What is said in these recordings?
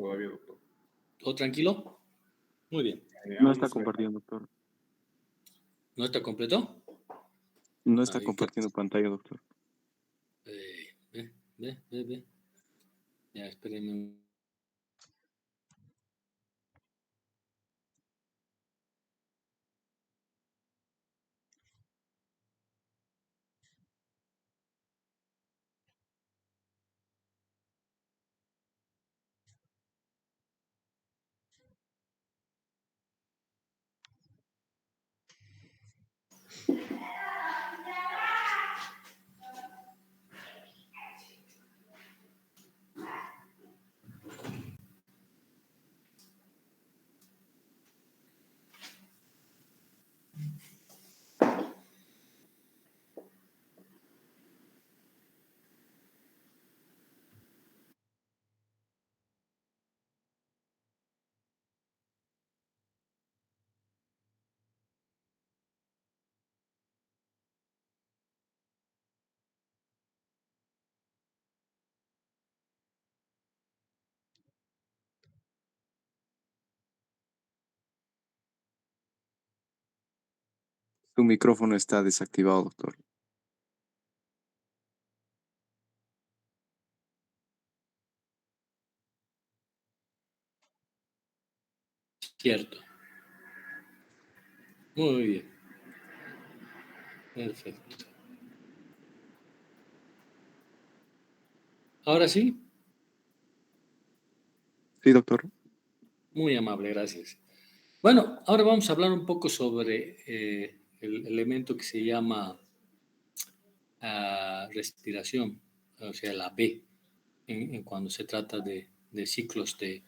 todavía, doctor. ¿Todo tranquilo? Muy bien. No está compartiendo, doctor. ¿No está completo? No está Ahí compartiendo pantalla, doctor. Ve. Ya, espérenme un... Su micrófono está desactivado, doctor. Cierto. Muy bien. Perfecto. ¿Ahora sí? Sí, doctor. Muy amable, gracias. Bueno, ahora vamos a hablar un poco sobre el elemento que se llama respiración, o sea, la B, en cuando se trata de ciclos de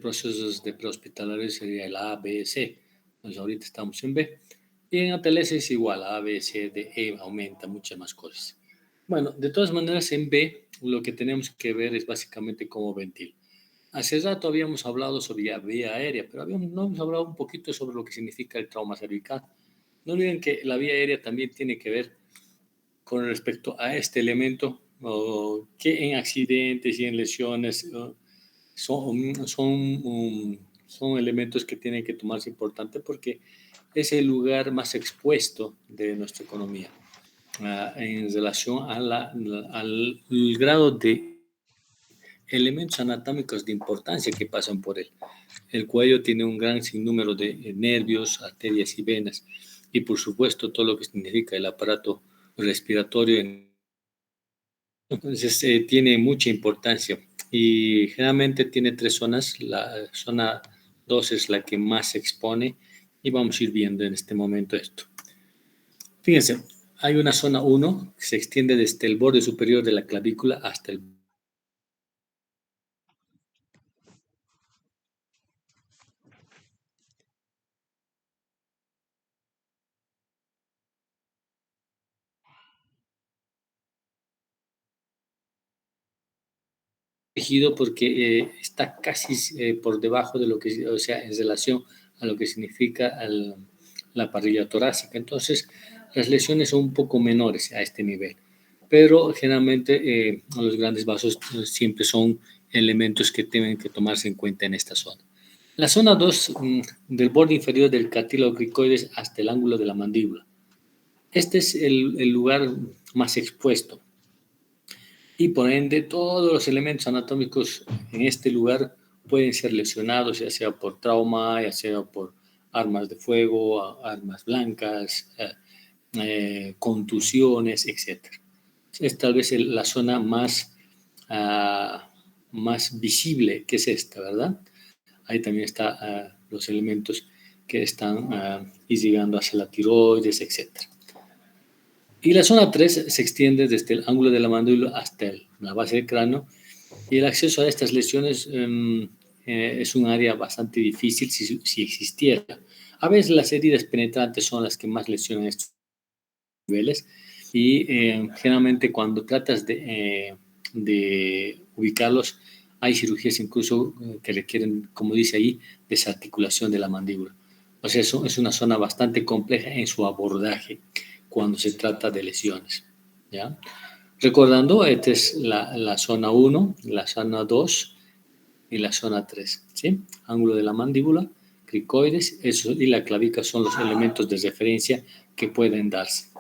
procesos de prehospitalarios sería el A, B, C. Entonces ahorita estamos en B. Y en ATLS es igual, A, B, C, D, E, aumenta muchas más cosas. Bueno, de todas maneras en B lo que tenemos que ver es básicamente cómo ventila. Hace rato habíamos hablado sobre la vía aérea, pero no hemos hablado un poquito sobre lo que significa el trauma cervical. No olviden que la vía aérea también tiene que ver con respecto a este elemento, que en accidentes y en lesiones son elementos que tienen que tomarse importante porque es el lugar más expuesto de nuestra economía en relación al grado de elementos anatómicos de importancia que pasan por él. El cuello tiene un gran sinnúmero de nervios, arterias y venas, y por supuesto todo lo que significa el aparato respiratorio. Entonces tiene mucha importancia y generalmente tiene 3 zonas. La zona 2 es la que más se expone y vamos a ir viendo en este momento esto. Fíjense, hay una zona 1 que se extiende desde el borde superior de la clavícula hasta el tejido porque está casi por debajo de lo que, o sea, en relación a lo que significa la parrilla torácica. Entonces, las lesiones son un poco menores a este nivel, pero generalmente los grandes vasos siempre son elementos que tienen que tomarse en cuenta en esta zona. La zona 2, del borde inferior del cartílago cricoides hasta el ángulo de la mandíbula. Este es el lugar más expuesto. Y por ende, todos los elementos anatómicos en este lugar pueden ser lesionados, ya sea por trauma, ya sea por armas de fuego, armas blancas, contusiones, etc. Es tal vez la zona más visible, que es esta, ¿verdad? Ahí también están los elementos que están llegando hacia la tiroides, etc. Y la zona 3 se extiende desde el ángulo de la mandíbula hasta la base del cráneo, y el acceso a estas lesiones es un área bastante difícil si existiera. A veces las heridas penetrantes son las que más lesionan estos niveles, y generalmente cuando tratas de ubicarlos, hay cirugías incluso que requieren, como dice ahí, desarticulación de la mandíbula. O sea, eso es una zona bastante compleja en su abordaje cuando se trata de lesiones, ¿ya? Recordando, esta es la zona 1, la zona 2 y la zona 3, ¿sí? Ángulo de la mandíbula, cricoides, eso, y la clavícula son los elementos de referencia que pueden darse,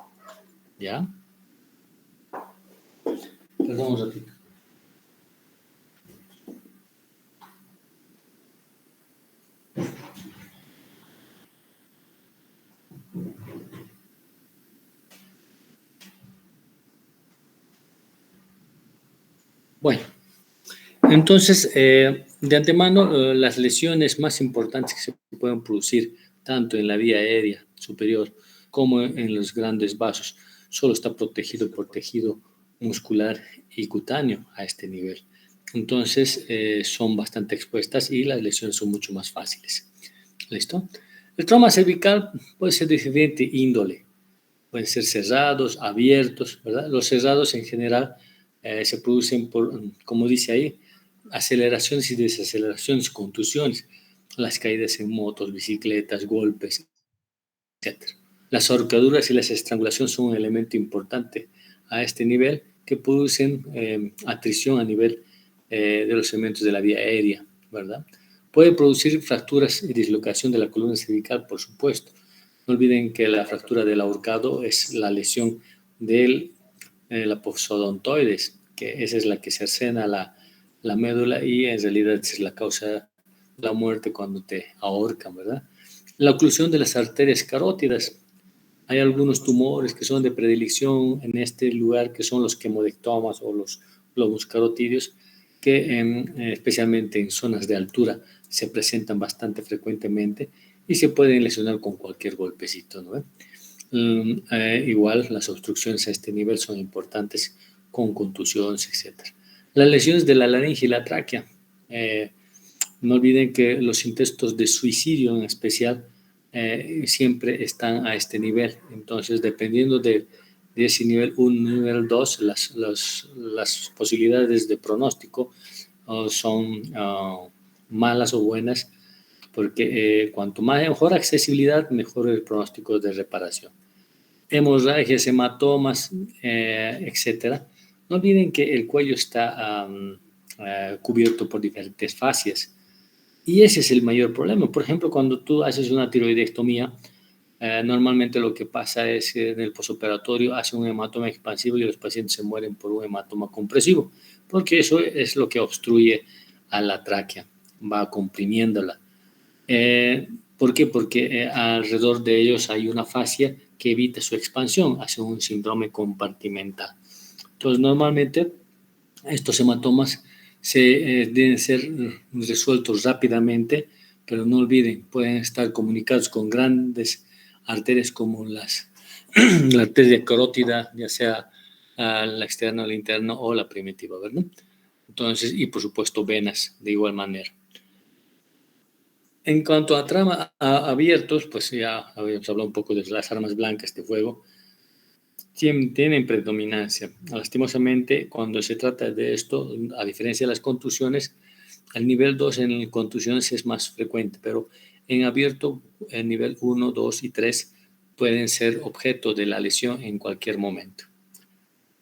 ¿ya? Perdón un ratito. Bueno, entonces, de antemano, las lesiones más importantes que se pueden producir tanto en la vía aérea superior como en los grandes vasos, solo está protegido por tejido muscular y cutáneo a este nivel. Entonces, son bastante expuestas y las lesiones son mucho más fáciles. ¿Listo? El trauma cervical puede ser de diferente índole. Pueden ser cerrados, abiertos, ¿verdad? Los cerrados en general se producen por, como dice ahí, aceleraciones y desaceleraciones, contusiones, las caídas en motos, bicicletas, golpes, etc. Las ahorcaduras y las estrangulaciones son un elemento importante a este nivel que producen atrición a nivel de los elementos de la vía aérea, ¿verdad? Puede producir fracturas y dislocación de la columna cervical, por supuesto. No olviden que la fractura del ahorcado es la lesión de la posodontoides, que esa es la que cercena la médula y en realidad es la causa de la muerte cuando te ahorcan, ¿verdad? La oclusión de las arterias carótidas. Hay algunos tumores que son de predilección en este lugar, que son los quemodectomas o los globos carotídeos, que especialmente en zonas de altura se presentan bastante frecuentemente y se pueden lesionar con cualquier golpecito, ¿no? Igual las obstrucciones a este nivel son importantes con contusiones, etc. Las lesiones de la laringe y la tráquea. No olviden que los intentos de suicidio en especial siempre están a este nivel. Entonces, dependiendo de ese nivel 1, nivel 2, las posibilidades de pronóstico son malas o buenas, porque cuanto mejor accesibilidad, mejor el pronóstico de reparación. Hemorragias, hematomas, etcétera. No olviden que el cuello está cubierto por diferentes fascias. Y ese es el mayor problema. Por ejemplo, cuando tú haces una tiroidectomía, normalmente lo que pasa es que en el posoperatorio hace un hematoma expansivo y los pacientes se mueren por un hematoma compresivo, porque eso es lo que obstruye a la tráquea, va comprimiéndola. ¿Por qué? Porque alrededor de ellos hay una fascia que evita su expansión, hace un síndrome compartimental. Entonces, normalmente estos hematomas deben ser resueltos rápidamente, pero no olviden, pueden estar comunicados con grandes arterias como la arteria carótida, ya sea la externa, la interna o la primitiva, ¿verdad? Entonces, y por supuesto venas de igual manera. En cuanto a trama abiertos, pues ya habíamos hablado un poco de las armas blancas de fuego, tienen predominancia. Lastimosamente, cuando se trata de esto, a diferencia de las contusiones, el nivel 2 en contusiones es más frecuente, pero en abierto, el nivel 1, 2 y 3 pueden ser objeto de la lesión en cualquier momento.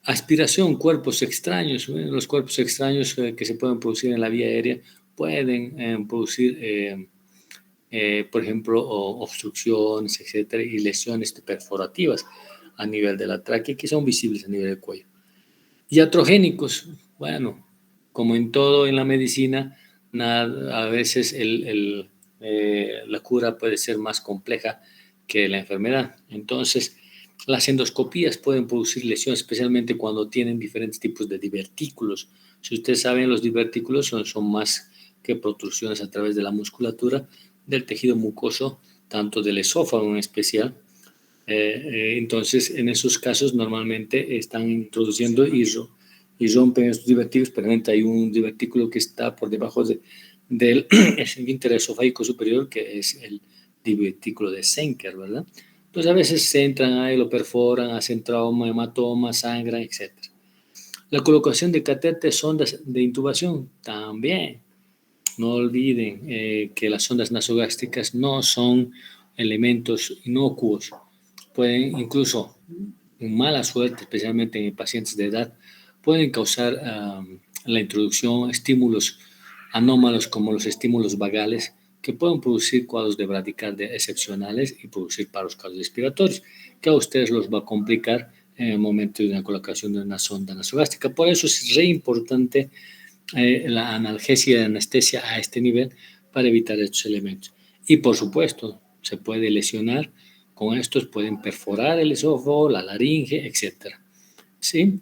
Aspiración, cuerpos extraños. Los cuerpos extraños que se pueden producir en la vía aérea pueden producir, por ejemplo, obstrucciones, etcétera, y lesiones perforativas a nivel de la tráquea que son visibles a nivel del cuello. Iatrogénicos, bueno, como en todo en la medicina, a veces la cura puede ser más compleja que la enfermedad. Entonces, las endoscopías pueden producir lesiones, especialmente cuando tienen diferentes tipos de divertículos. Si ustedes saben, los divertículos son más que protrusiones a través de la musculatura del tejido mucoso, tanto del esófago en especial. Entonces, en esos casos normalmente están introduciendo y rompen estos divertículos, pero hay un divertículo que está por debajo del esfínter esofágico superior, que es el divertículo de Senker, ¿verdad? Entonces, a veces se entran ahí, lo perforan, hacen trauma, hematoma, sangran, etc. La colocación de catéteres, sondas de intubación, también. No olviden que las sondas nasogástricas no son elementos inocuos. Pueden incluso, en mala suerte, especialmente en pacientes de edad, pueden causar la introducción, estímulos anómalos como los estímulos vagales, que pueden producir cuadros de bradicardia excepcionales y producir paros cardiorrespiratorios, que a ustedes los va a complicar en el momento de una colocación de una sonda nasogástrica. Por eso es re importante la analgesia y la anestesia a este nivel para evitar estos elementos. Y por supuesto, se puede lesionar, con estos pueden perforar el esófago, la laringe, etc. ¿Sí?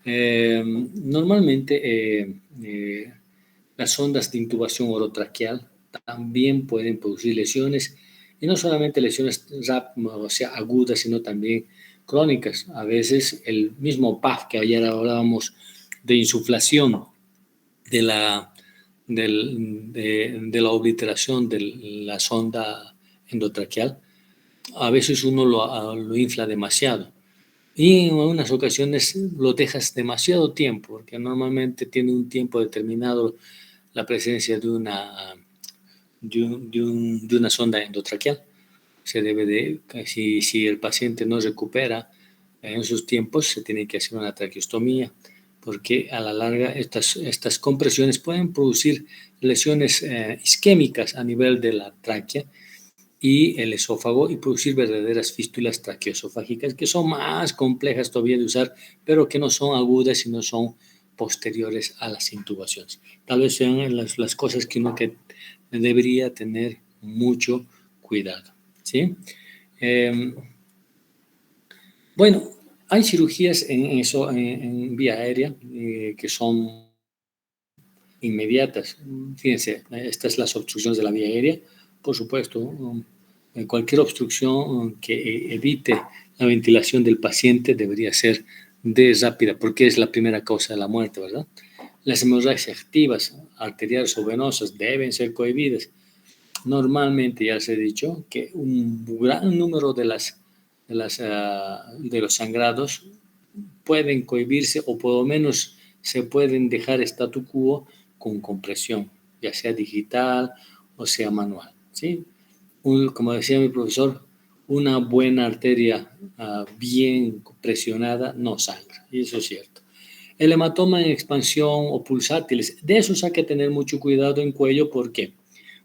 Normalmente las sondas de intubación orotraqueal también pueden producir lesiones, y no solamente lesiones o sea, agudas, sino también crónicas. A veces el mismo PAF que ayer hablábamos de insuflación de la, de la obliteración de la sonda endotraqueal, a veces uno lo infla demasiado. Y en algunas ocasiones lo dejas demasiado tiempo, porque normalmente tiene un tiempo determinado la presencia de una sonda endotraqueal. Se debe de, si el paciente no recupera en sus tiempos, se tiene que hacer una traqueostomía, porque a la larga estas compresiones pueden producir lesiones isquémicas a nivel de la tráquea y el esófago, y producir verdaderas fístulas traqueoesofágicas que son más complejas todavía de usar, pero que no son agudas, sino son posteriores a las intubaciones. Tal vez sean las cosas que uno que debería tener mucho cuidado, ¿sí? Bueno, hay cirugías en vía aérea que son inmediatas. Fíjense, estas las obstrucciones de la vía aérea, por supuesto, cualquier obstrucción que evite la ventilación del paciente debería ser rápida, porque es la primera causa de la muerte, ¿verdad? Las hemorragias activas, arteriales o venosas, deben ser cohibidas. Normalmente ya se ha dicho que un gran número de los sangrados pueden cohibirse, o por lo menos se pueden dejar statu quo con compresión, ya sea digital o sea manual, ¿sí? Como decía mi profesor, una buena arteria bien presionada no sangra, y eso es cierto. El hematoma en expansión o pulsátiles, de esos hay que tener mucho cuidado en cuello. ¿Por qué?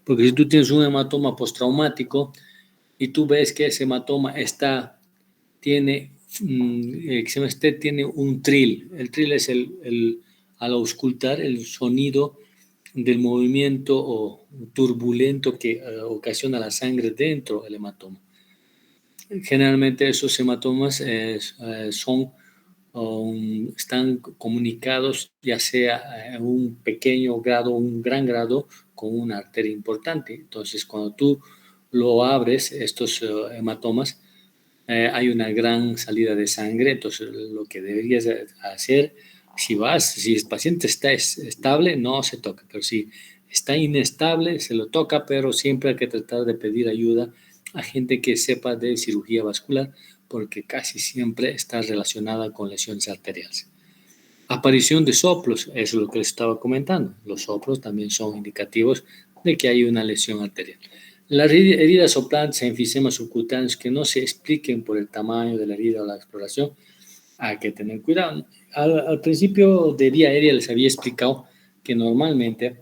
Porque si tú tienes un hematoma postraumático y tú ves que ese hematoma tiene tiene un trill. El trill es al auscultar el sonido del movimiento turbulento que ocasiona la sangre dentro del hematoma. Generalmente esos hematomas están comunicados, ya sea en un pequeño grado o un gran grado, con una arteria importante. Entonces, cuando tú lo abres, estos hematomas, hay una gran salida de sangre. Entonces lo que deberías hacer, si el paciente está estable, no se toca, pero si está inestable, se lo toca, pero siempre hay que tratar de pedir ayuda a gente que sepa de cirugía vascular, porque casi siempre está relacionada con lesiones arteriales. Aparición de soplos, eso es lo que les estaba comentando. Los soplos también son indicativos de que hay una lesión arterial. Las heridas soplantes e enfisemas subcutáneos que no se expliquen por el tamaño de la herida o la exploración, hay que tener cuidado. Al principio de vía aérea les había explicado que normalmente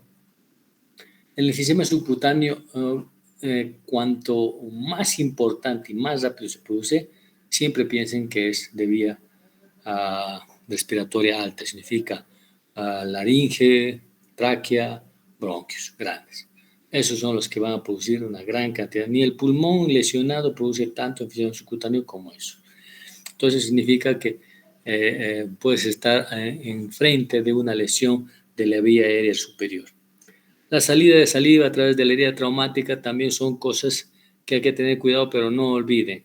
el enfisema subcutáneo, cuanto más importante y más rápido se produce, siempre piensen que es de vía respiratoria alta. Significa laringe, tráquea, bronquios grandes. Esos son los que van a producir una gran cantidad. Ni el pulmón lesionado produce tanto enfisema subcutáneo como eso. Entonces significa que puedes estar enfrente de una lesión de la vía aérea superior. La salida de saliva a través de la herida traumática también son cosas que hay que tener cuidado, pero no olviden.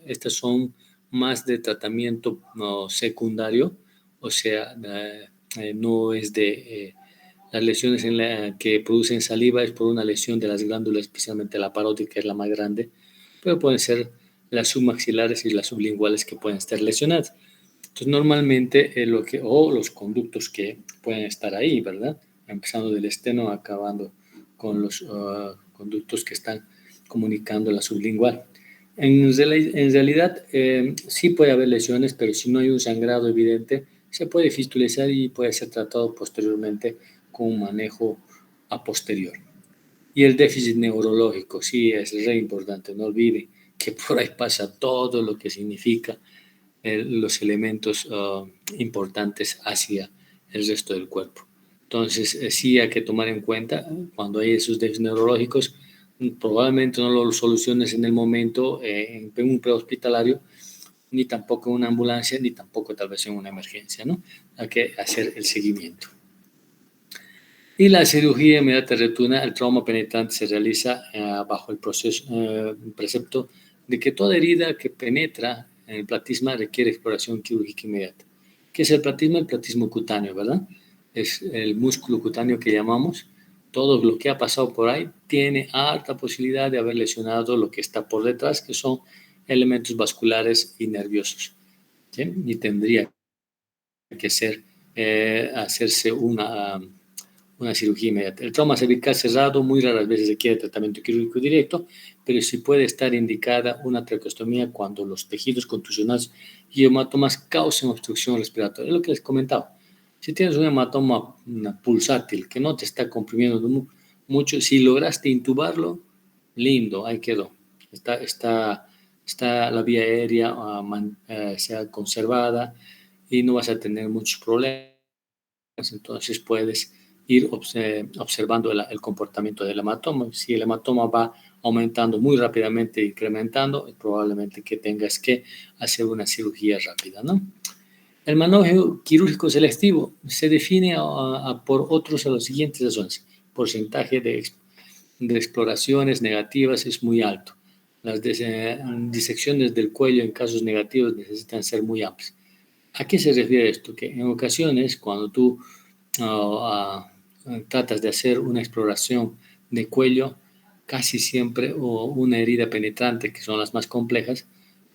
Estas son más de tratamiento secundario, o sea, no es las lesiones que producen saliva es por una lesión de las glándulas, especialmente la parótida, que es la más grande, pero pueden ser las submaxilares y las sublinguales que pueden estar lesionadas. Entonces, normalmente los conductos que pueden estar ahí, ¿verdad? Empezando del esteno, acabando con los conductos que están comunicando la sublingual. En realidad, sí puede haber lesiones, pero si no hay un sangrado evidente, se puede fistulizar y puede ser tratado posteriormente con un manejo a posterior. Y el déficit neurológico, sí, es re importante. No olviden que por ahí pasa todo lo que significa los elementos importantes hacia el resto del cuerpo. Entonces, sí hay que tomar en cuenta cuando hay esos déficits neurológicos, probablemente no lo soluciones en el momento en un prehospitalario, ni tampoco en una ambulancia, ni tampoco tal vez en una emergencia, ¿no? Hay que hacer el seguimiento. Y la cirugía inmediata de retina, el trauma penetrante se realiza bajo el precepto de que toda herida que penetra en el platisma requiere exploración quirúrgica inmediata. ¿Qué es el platisma? El platismo cutáneo, ¿verdad? Es el músculo cutáneo que llamamos. Todo lo que ha pasado por ahí tiene alta posibilidad de haber lesionado lo que está por detrás, que son elementos vasculares y nerviosos, ¿sí? Y tendría que hacerse una cirugía inmediata. El trauma cervical cerrado muy raras veces requiere tratamiento quirúrgico directo, pero sí puede estar indicada una traqueostomía cuando los tejidos contusionales y hematomas causen obstrucción respiratoria. Es lo que les comentaba. Si tienes un hematoma pulsátil que no te está comprimiendo mucho, si lograste intubarlo, lindo, ahí quedó. Está la vía aérea sea conservada y no vas a tener muchos problemas. Entonces puedes ir observando el comportamiento del hematoma. Si el hematoma va aumentando muy rápidamente, incrementando, probablemente que tengas que hacer una cirugía rápida, ¿no? El manejo quirúrgico selectivo se define por otros a las siguientes razones. Porcentaje de exploraciones negativas es muy alto. Las disecciones del cuello en casos negativos necesitan ser muy amplias. ¿A qué se refiere esto? Que en ocasiones cuando tú tratas de hacer una exploración de cuello, casi siempre, o una herida penetrante, que son las más complejas,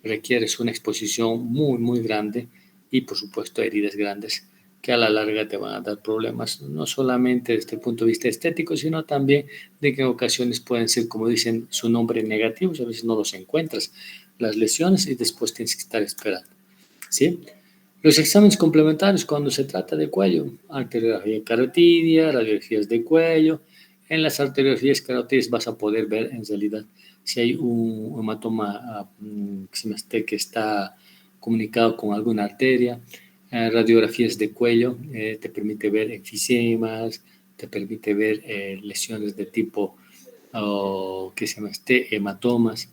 requieres una exposición muy, muy grande y, por supuesto, heridas grandes que a la larga te van a dar problemas, no solamente desde el punto de vista estético, sino también de que en ocasiones pueden ser, como dicen su nombre, negativos, a veces no los encuentras, las lesiones, y después tienes que estar esperando, ¿sí? Los exámenes complementarios cuando se trata de cuello, arteriografía carotidia, radiografías de cuello. En las arteriografías carotidias vas a poder ver en realidad si hay un hematoma que está comunicado con alguna arteria. Radiografías de cuello te permite ver enfisemas, te permite ver lesiones de tipo hematomas.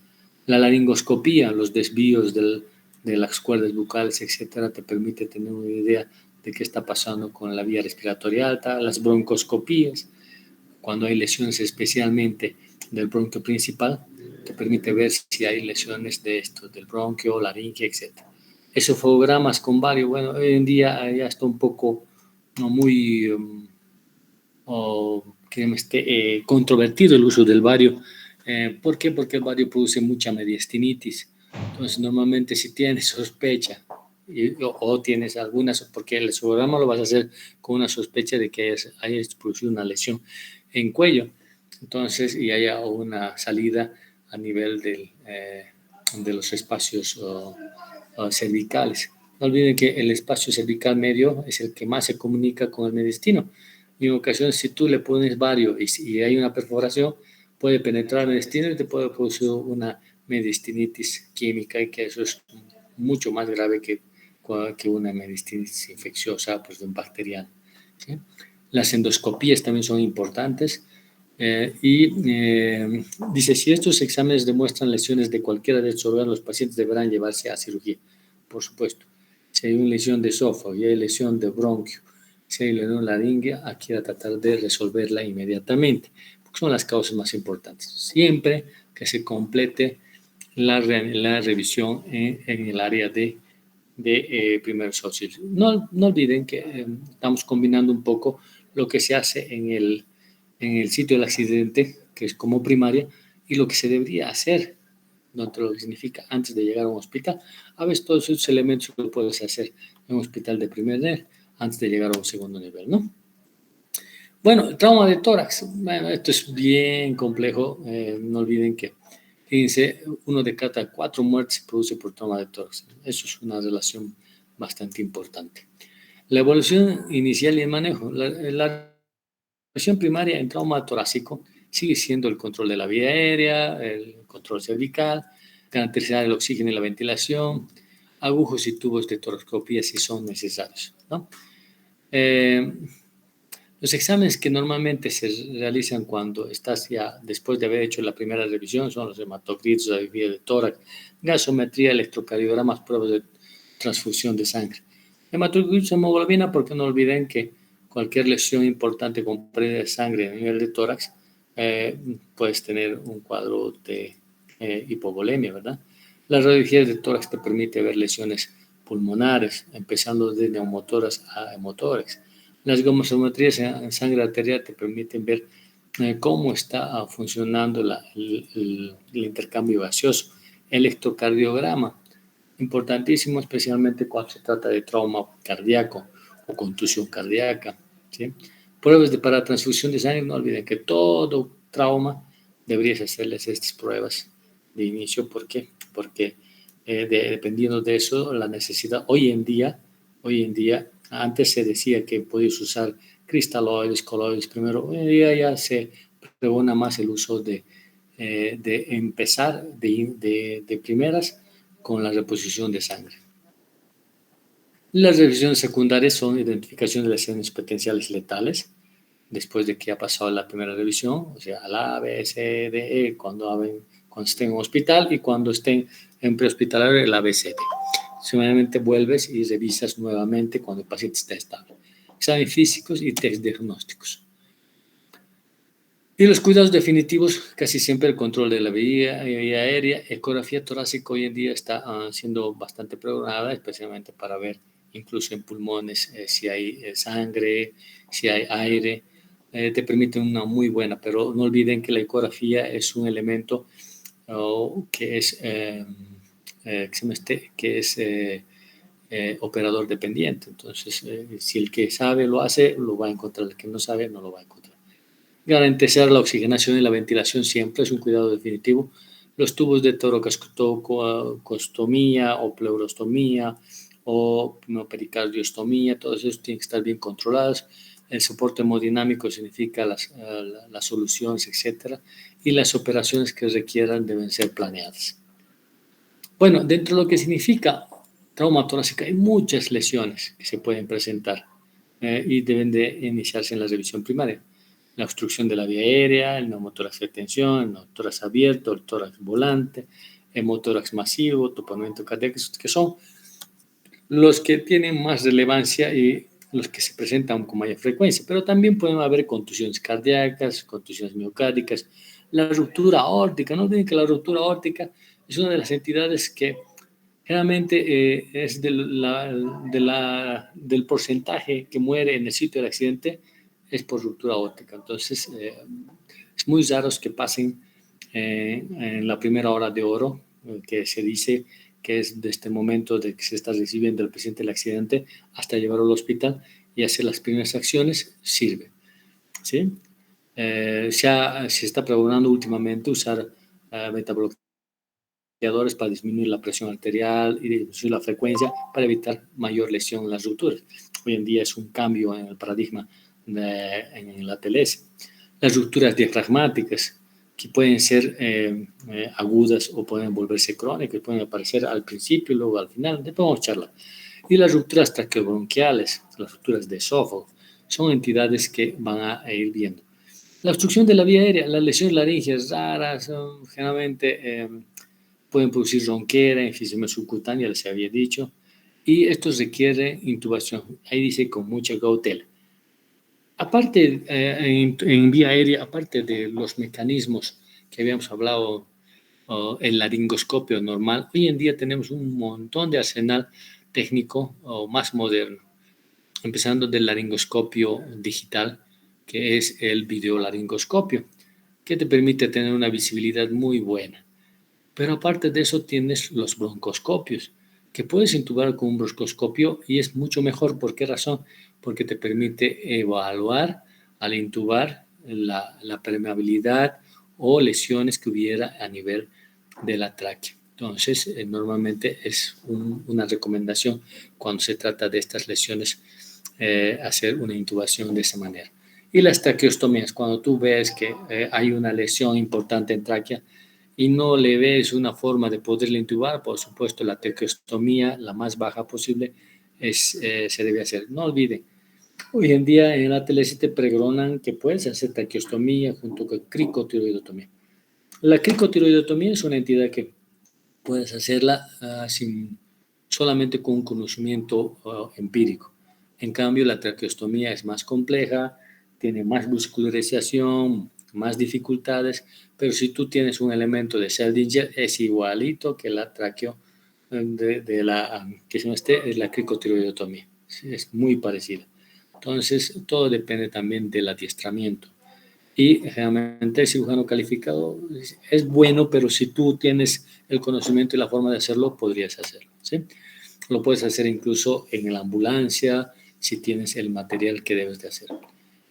La laringoscopía, los desvíos de las cuerdas bucales, etcétera, te permite tener una idea de qué está pasando con la vía respiratoria alta. Las broncoscopías, cuando hay lesiones especialmente del bronquio principal, te permite ver si hay lesiones de esto, del bronquio, laringe, etcétera. Esofogramas con bario, bueno, hoy en día ya está un poco muy controvertido el uso del bario. ¿Por qué? Porque el bario produce mucha mediastinitis. Entonces, normalmente si tienes sospecha o tienes algunas, porque el esofograma lo vas a hacer con una sospecha de que hayas producido una lesión en cuello, entonces, y haya una salida a nivel de los espacios cervicales. No olviden que el espacio cervical medio es el que más se comunica con el mediastino. Y en ocasiones, si tú le pones bario y hay una perforación, puede penetrar el mediastino y te puede producir una mediastinitis química, y que eso es mucho más grave que una mediastinitis infecciosa, pues de un bacteriano, ¿sí? Las endoscopías también son importantes. Dice, si estos exámenes demuestran lesiones de cualquiera de estos órganos, los pacientes deberán llevarse a cirugía, por supuesto. Si hay una lesión de esófago y hay lesión de bronquio, si hay lesión de laringe, aquí a tratar de resolverla inmediatamente, porque son las causas más importantes. Siempre que se complete la revisión en el área de primeros auxilios. No olviden que estamos combinando un poco lo que se hace en el sitio del accidente, que es como primaria, y lo que se debería hacer, dentro de lo que significa antes de llegar a un hospital. A veces todos esos elementos lo puedes hacer en un hospital de primer nivel, antes de llegar a un segundo nivel, ¿no? Bueno, el trauma de tórax. Bueno, esto es bien complejo. No olviden que, fíjense, 1 de cada 4 muertes se produce por trauma de tórax. Eso es una relación bastante importante. La evolución inicial y el manejo. La evaluación primaria en trauma torácico sigue siendo el control de la vía aérea, el control cervical, garantizar el oxígeno y la ventilación, agujas y tubos de toracoscopía si son necesarios, ¿no? Los exámenes que normalmente se realizan cuando estás ya después de haber hecho la primera revisión son los hematocritos, la vía de tórax, gasometría, electrocardiogramas, pruebas de transfusión de sangre. Hematocritos, hemoglobina, porque no olviden que cualquier lesión importante con pérdida de sangre a nivel de tórax puedes tener un cuadro de hipovolemia, ¿verdad? Las radiologías de tórax te permite ver lesiones pulmonares, empezando de neumotórax a hemotórax. Las gasometrías en sangre arterial te permiten ver cómo está funcionando el intercambio gaseoso. Electrocardiograma, importantísimo, especialmente cuando se trata de trauma cardíaco o contusión cardíaca, ¿sí? Pruebas de paratransfusión de sangre, no olviden que todo trauma deberías hacerles estas pruebas de inicio. ¿Por qué? Porque dependiendo de eso, la necesidad hoy en día, antes se decía que podías usar cristaloides, coloides primero, hoy en día ya se pregona más el uso de empezar de primeras con la reposición de sangre. Las revisiones secundarias son identificación de lesiones potenciales letales después de que ha pasado la primera revisión, o sea, la A, B, C, D, E, cuando estén en hospital y cuando estén en prehospitalario, el ABCD. Seguramente vuelves y revisas nuevamente cuando el paciente está estable. Exámenes físicos y test diagnósticos. Y los cuidados definitivos, casi siempre el control de la vía aérea. Ecografía torácica hoy en día está siendo bastante programada, especialmente para ver incluso en pulmones si hay sangre, si hay aire. Te permite una muy buena, pero no olviden que la ecografía es un elemento que es operador dependiente. Entonces, si el que sabe lo hace, lo va a encontrar. El que no sabe, no lo va a encontrar. Garantizar la oxigenación y la ventilación siempre es un cuidado definitivo. Los tubos de toracostomía o pleurostomía o pericardiostomía, todos esos tienen que estar bien controlados. El soporte hemodinámico significa las soluciones, etcétera, y las operaciones que requieran deben ser planeadas. Bueno, dentro de lo que significa trauma torácica hay muchas lesiones que se pueden presentar y deben de iniciarse en la revisión primaria. La obstrucción de la vía aérea, el neumotórax de tensión, el neumotórax abierto, el tórax volante, hemotórax masivo, toponamiento cardíaco, que son los que tienen más relevancia y los que se presentan con mayor frecuencia, pero también pueden haber contusiones cardíacas, contusiones miocárdicas, la ruptura aórtica. No olviden que la ruptura aórtica es una de las entidades que generalmente es del porcentaje que muere en el sitio del accidente es por ruptura aórtica. Entonces, es muy raro que pasen en la primera hora de oro, que se dice que es de este momento de que se está recibiendo el paciente del accidente hasta llevarlo al hospital y hacer las primeras acciones, sirve, ¿sí? Se está programando últimamente usar metabloqueadores para disminuir la presión arterial y reducir la frecuencia para evitar mayor lesión en las rupturas. Hoy en día es un cambio en el paradigma en la TLS. Las rupturas diafragmáticas, que pueden ser agudas o pueden volverse crónicas, pueden aparecer al principio y luego al final, después vamos a charlar. Y las rupturas traqueobronquiales, las rupturas de esófago, son entidades que van a ir viendo. La obstrucción de la vía aérea, las lesiones laringeas raras, generalmente pueden producir ronquera, enfisema subcutánea, les había dicho, y esto requiere intubación. Ahí dice con mucha cautela. Aparte, en vía aérea, aparte de los mecanismos que habíamos hablado, el laringoscopio normal, hoy en día tenemos un montón de arsenal técnico más moderno, empezando del laringoscopio digital, que es el videolaringoscopio, que te permite tener una visibilidad muy buena. Pero aparte de eso tienes los broncoscopios, que puedes intubar con un broncoscopio y es mucho mejor. ¿Por qué razón? Porque te permite evaluar al intubar la permeabilidad o lesiones que hubiera a nivel de la tráquea. Entonces, normalmente es una recomendación cuando se trata de estas lesiones hacer una intubación de esa manera. Y las traqueostomías, cuando tú ves que hay una lesión importante en tráquea y no le ves una forma de poderle intubar, por supuesto, la traqueostomía, la más baja posible, se debe hacer. No olviden, hoy en día en la tele te pregonan que puedes hacer traqueostomía junto con cricotiroidotomía. La cricotiroidotomía es una entidad que puedes hacerla solamente con un conocimiento empírico. En cambio, la traqueostomía es más compleja, tiene más muscularización, más dificultades, pero si tú tienes un elemento de Seldinger, es igualito que la traqueo de la cricotiroidotomía. Es muy parecida. Entonces, todo depende también del adiestramiento. Y generalmente el cirujano calificado es bueno, pero si tú tienes el conocimiento y la forma de hacerlo, podrías hacerlo, ¿sí? Lo puedes hacer incluso en la ambulancia, si tienes el material que debes de hacer.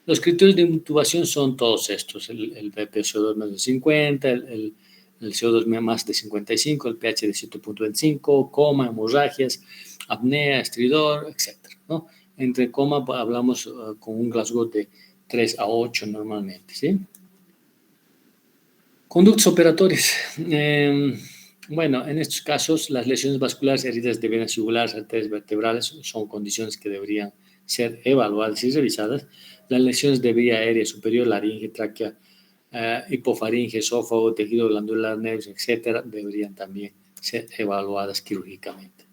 Los criterios de intubación son todos estos: el BPCO2 más de 50, el CO2 más de 55, el pH de 7.25, coma, hemorragias, apnea, estridor, etc., ¿no? Entre coma hablamos con un Glasgow de 3 a 8 normalmente, ¿sí? Conductos operatorios. Bueno, en estos casos, las lesiones vasculares, heridas de venas yugulares, arterias vertebrales son condiciones que deberían ser evaluadas y revisadas. Las lesiones de vía aérea superior, laringe, tráquea, hipofaringe, esófago, tejido glandular, nervios, etcétera, deberían también ser evaluadas quirúrgicamente.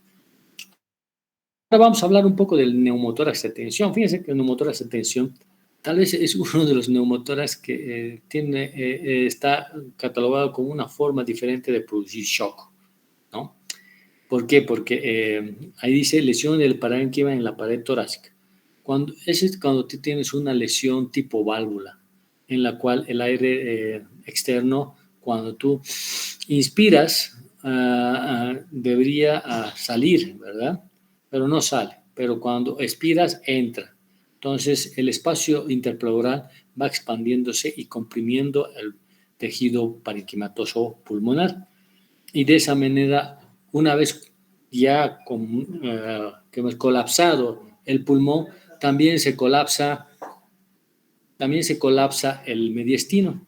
Ahora vamos a hablar un poco del neumotórax de tensión. Fíjense que el neumotórax de tensión tal vez es uno de los neumotórax que está catalogado como una forma diferente de producir shock, ¿no? ¿Por qué? Porque ahí dice lesión del parénquima en la pared torácica. Ese es cuando tú tienes una lesión tipo válvula, en la cual el aire externo, cuando tú inspiras, debería salir, ¿verdad? Pero no sale. Pero cuando expiras, entra. Entonces, el espacio interpleural va expandiéndose y comprimiendo el tejido parenquimatoso pulmonar. Y de esa manera, una vez ya que hemos colapsado el pulmón, también se colapsa el mediastino.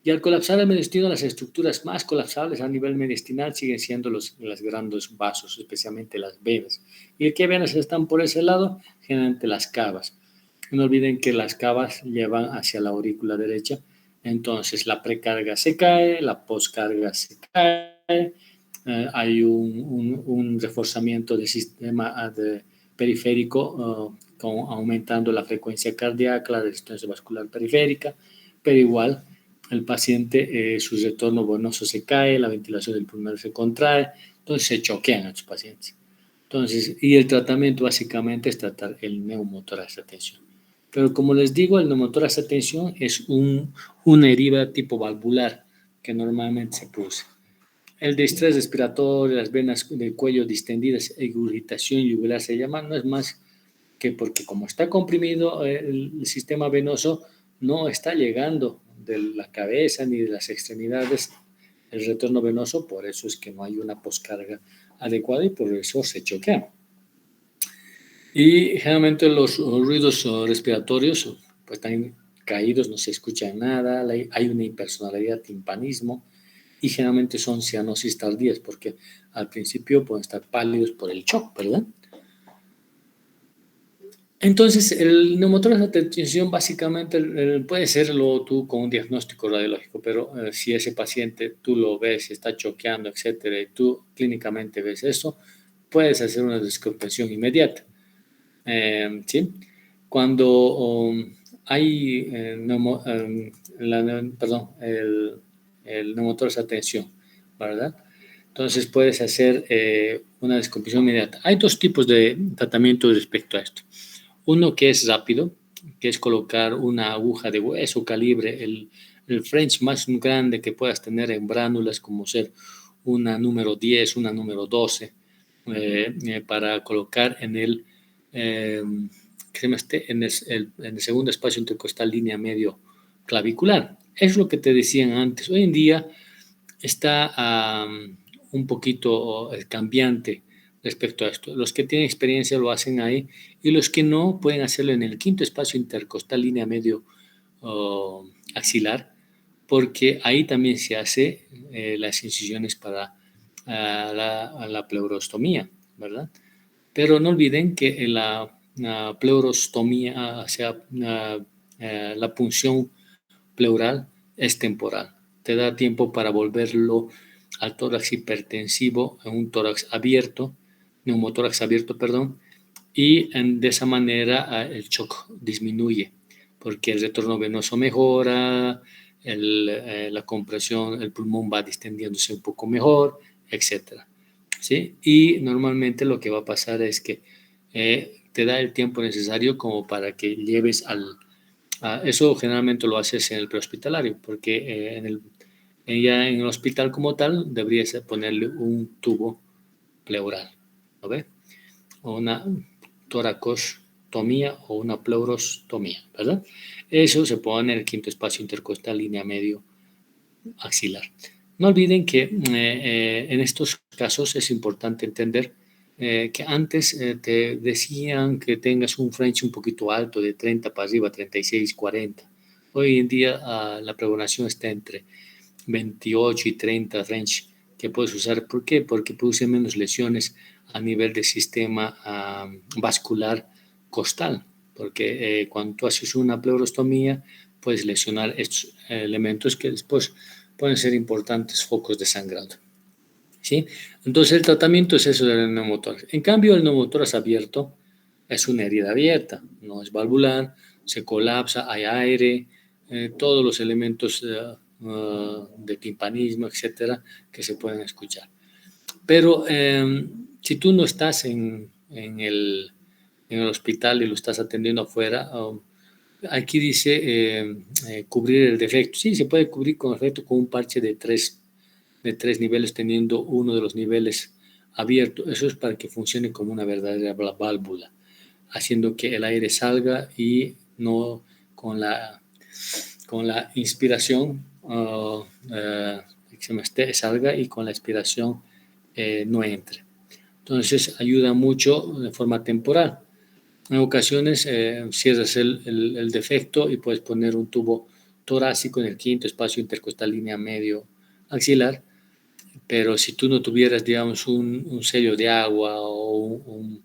Y al colapsar el mediastino, las estructuras más colapsables a nivel mediastinal siguen siendo los grandes vasos, especialmente las venas. ¿Y qué venas están por ese lado? Generalmente las cavas. No olviden que las cavas llevan hacia la aurícula derecha. Entonces la precarga se cae, la poscarga se cae, hay un reforzamiento del sistema periférico aumentando la frecuencia cardíaca, la resistencia vascular periférica, pero igual el paciente, su retorno venoso se cae, la ventilación del pulmón se contrae, entonces se choquean a los pacientes. Entonces, y el tratamiento básicamente es tratar el neumotórax de tensión. Pero como les digo, el neumotórax de tensión es una herida tipo valvular que normalmente se produce. El distrés respiratorio, las venas del cuello distendidas, egurgitación yugular se llama, no es más que porque como está comprimido el sistema venoso, no está llegando de la cabeza ni de las extremidades el retorno venoso, por eso es que no hay una poscarga adecuada y por eso se choquea. Y generalmente los ruidos respiratorios pues están caídos, no se escucha nada, hay una hipersonalidad, timpanismo, y generalmente son cianosis tardías porque al principio pueden estar pálidos por el shock, ¿verdad? Entonces, el neumotórax de tensión básicamente puede serlo tú con un diagnóstico radiológico, pero si ese paciente tú lo ves, está choqueando, etcétera, y tú clínicamente ves eso, puedes hacer una descompresión inmediata. ¿Sí? Cuando hay el neumotórax de tensión, ¿verdad? Entonces puedes hacer una descompresión inmediata. Hay dos tipos de tratamiento respecto a esto. Uno que es rápido, que es colocar una aguja de hueso calibre, el French más grande que puedas tener en bránulas, como ser una número 10, una número 12, para colocar en el en el segundo espacio intercostal línea medio clavicular. Es lo que te decían antes. Hoy en día está un poquito cambiante respecto a esto. Los que tienen experiencia lo hacen ahí y los que no pueden hacerlo en el quinto espacio intercostal, línea medio axilar, porque ahí también se hace las incisiones para la pleurostomía, ¿verdad? Pero no olviden que la pleurostomía, o sea, la punción pleural es temporal. Te da tiempo para volverlo al tórax hipertensivo, en un tórax abierto, neumotórax abierto, perdón, y de esa manera el shock disminuye, porque el retorno venoso mejora, la compresión, el pulmón va distendiéndose un poco mejor, etcétera. ¿Sí? Y normalmente lo que va a pasar es que te da el tiempo necesario como para que lleves eso generalmente lo haces en el prehospitalario, porque ya en el hospital como tal deberías ponerle un tubo pleural, ¿no ve? O una toracostomía o una pleurostomía, ¿verdad? Eso se pone en el quinto espacio intercostal, línea medio axilar. No olviden que en estos casos es importante entender que antes te decían que tengas un French un poquito alto, de 30 para arriba, 36, 40. Hoy en día la preparación está entre 28 y 30 French que puedes usar. ¿Por qué? Porque produce menos lesiones a nivel del sistema vascular costal. Porque cuando tú haces una pleurostomía, puedes lesionar estos elementos que después pueden ser importantes focos de sangrado. ¿Sí? Entonces el tratamiento es eso del neumotórax. En cambio, el neumotórax abierto es una herida abierta, no es valvular, se colapsa, hay aire, todos los elementos de timpanismo, etcétera, que se pueden escuchar. Pero si tú no estás en el hospital y lo estás atendiendo afuera, aquí dice cubrir el defecto. Sí, se puede cubrir con defecto con un parche de tres niveles, teniendo uno de los niveles abierto. Eso es para que funcione como una verdadera válvula, haciendo que el aire salga y no con la inspiración salga y con la expiración no entre. Entonces ayuda mucho de forma temporal. En ocasiones cierras el defecto y puedes poner un tubo torácico en el quinto espacio intercostal, línea medio axilar, pero si tú no tuvieras, digamos, un sello de agua o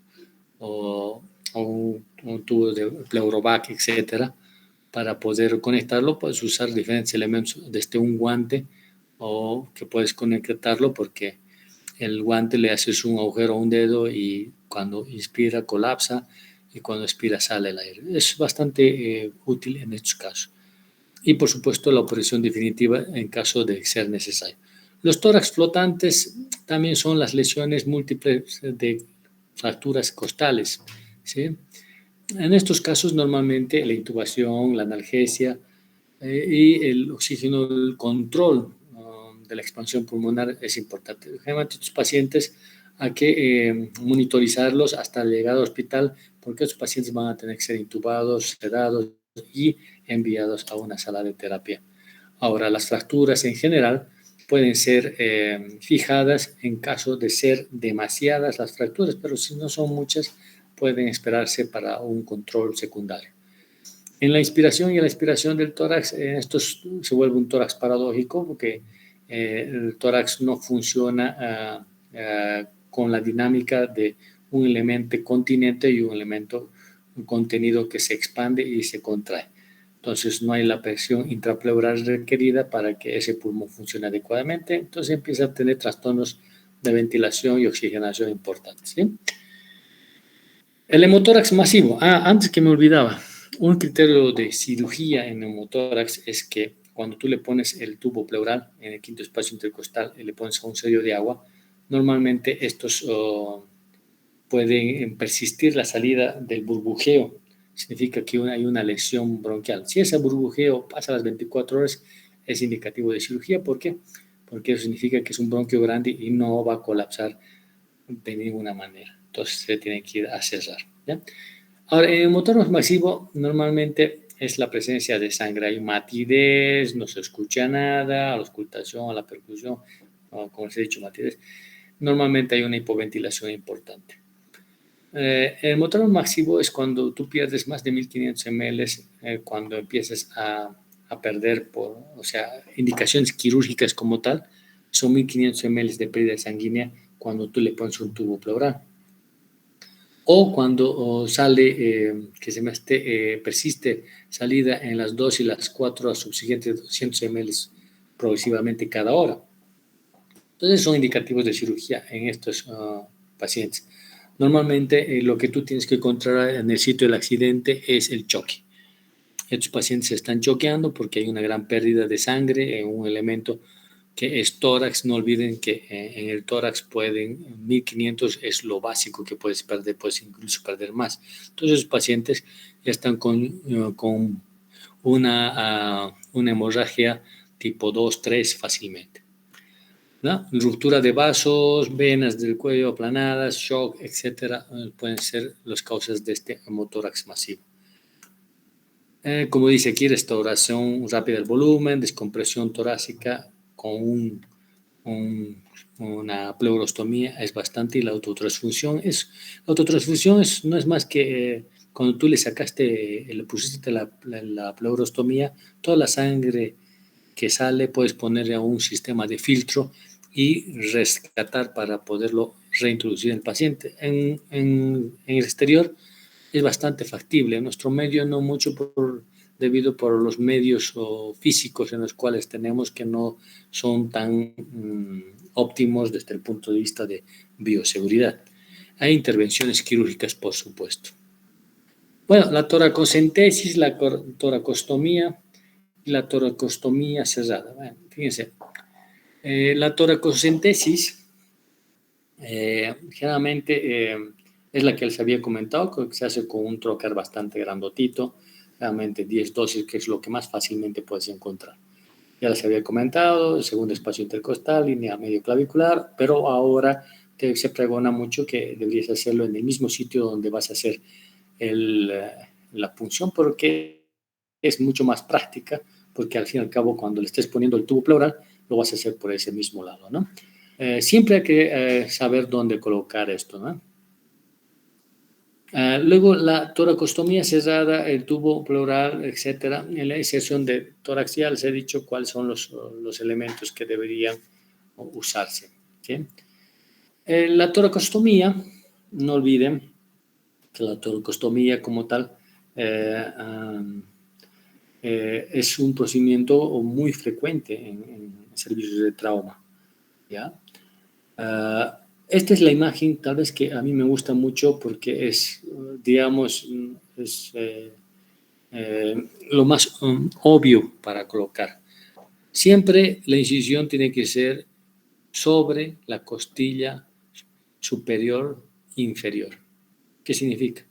un tubo de pleurovac, etcétera, para poder conectarlo, puedes usar diferentes elementos, desde un guante o que puedes conectarlo porque el guante le haces un agujero a un dedo y cuando inspira colapsa y cuando expira sale el aire. Es bastante útil en estos casos. Y por supuesto la operación definitiva en caso de ser necesario. Los tórax flotantes también son las lesiones múltiples de fracturas costales, ¿sí? En estos casos normalmente la intubación, la analgesia y el oxígeno, el control de la expansión pulmonar es importante. Generalmente estos pacientes hay que monitorizarlos hasta la llegada al hospital porque estos pacientes van a tener que ser intubados, sedados y enviados a una sala de terapia. Ahora, las fracturas en general pueden ser fijadas en caso de ser demasiadas las fracturas, pero si no son muchas, pueden esperarse para un control secundario. En la inspiración y la expiración del tórax, esto se vuelve un tórax paradójico porque el tórax no funciona con la dinámica de un elemento continente y un elemento un contenido que se expande y se contrae. Entonces no hay la presión intrapleural requerida para que ese pulmón funcione adecuadamente. Entonces empieza a tener trastornos de ventilación y oxigenación importantes. ¿Sí? El hemotórax masivo. Antes que me olvidaba, un criterio de cirugía en neumotórax es que cuando tú le pones el tubo pleural en el quinto espacio intercostal y le pones un sello de agua, normalmente estos pueden persistir la salida del burbujeo. Significa que hay una lesión bronquial. Si ese burbujeo pasa las 24 horas, es indicativo de cirugía. ¿Por qué? Porque eso significa que es un bronquio grande y no va a colapsar de ninguna manera. Entonces se tiene que ir a cerrar. ¿Ya? Ahora, en el hemotórax masivo normalmente es la presencia de sangre. Hay matidez, no se escucha nada, a la auscultación, a la percusión, como les he dicho, matidez. normalmente hay una hipoventilación importante. El motor máximo es cuando tú pierdes más de 1500 ml, cuando empiezas a perder, o sea, indicaciones quirúrgicas como tal, son 1500 ml de pérdida sanguínea cuando tú le pones un tubo pleural. O cuando sale, persiste salida en las 2 y las 4 a subsiguientes 200 ml progresivamente cada hora. Entonces son indicativos de cirugía en estos pacientes. Normalmente lo que tú tienes que encontrar en el sitio del accidente es el choque. Estos pacientes se están choqueando porque hay una gran pérdida de sangre en un elemento que es tórax. No olviden que en el tórax 1500 es lo básico que puedes perder, puedes incluso perder más. Entonces los pacientes ya están con una hemorragia tipo 2, 3 fácilmente, ¿no? Ruptura de vasos, venas del cuello aplanadas, shock, etcétera, pueden ser las causas de este hemotórax masivo. Como dice aquí, restauración rápida del volumen, descompresión torácica con una pleurostomía es bastante, y la autotransfusión no es más que cuando tú le pusiste la pleurostomía, toda la sangre que sale puedes ponerle a un sistema de filtro y rescatar para poderlo reintroducir en el paciente. En el exterior es bastante factible. En nuestro medio no mucho debido por los medios físicos en los cuales tenemos, que no son tan óptimos desde el punto de vista de bioseguridad. Hay intervenciones quirúrgicas, por supuesto. Bueno, la toracocentesis, la toracostomía y la toracostomía cerrada. Bueno, fíjense, la toracocentesis generalmente es la que les había comentado, que se hace con un trocar bastante grandotito, realmente 10 dosis, que es lo que más fácilmente puedes encontrar. Ya les había comentado, el segundo espacio intercostal, línea medio clavicular, pero ahora se pregona mucho que deberías hacerlo en el mismo sitio donde vas a hacer la punción, porque es mucho más práctica, porque al fin y al cabo cuando le estés poniendo el tubo pleural, lo vas a hacer por ese mismo lado, ¿no? Siempre hay que saber dónde colocar esto, ¿no? Luego la toracostomía cerrada, el tubo pleural, etcétera. En la inserción de toracial les he dicho cuáles son los elementos que deberían usarse, ¿sí? La toracostomía, no olviden que la toracostomía como tal es un procedimiento muy frecuente en servicios de trauma, ¿ya? Esta es la imagen tal vez que a mí me gusta mucho porque es, digamos, lo más obvio para colocar. Siempre la incisión tiene que ser sobre la costilla superior inferior. ¿Qué significa?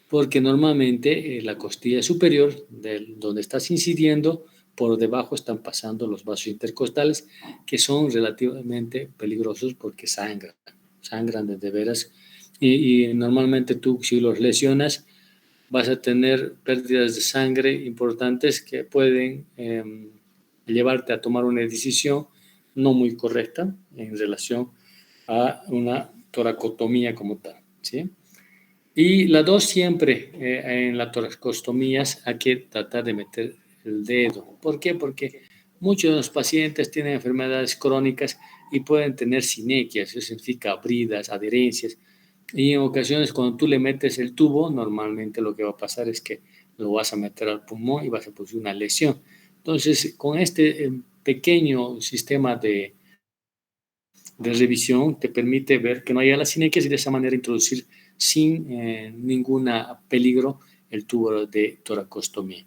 Porque normalmente la costilla superior, donde estás incidiendo, por debajo están pasando los vasos intercostales, que son relativamente peligrosos porque sangran de veras, y normalmente tú, si los lesionas, vas a tener pérdidas de sangre importantes que pueden llevarte a tomar una decisión no muy correcta en relación a una toracotomía como tal, ¿sí? Y la dos, siempre en las toracostomías hay que tratar de meter el dedo. ¿Por qué? Porque muchos de los pacientes tienen enfermedades crónicas y pueden tener sinequias, eso significa abridas, adherencias. Y en ocasiones cuando tú le metes el tubo, normalmente lo que va a pasar es que lo vas a meter al pulmón y vas a producir una lesión. Entonces, con este pequeño sistema de revisión te permite ver que no haya las sinequias y de esa manera introducir sin ningún peligro el tubo de toracostomía.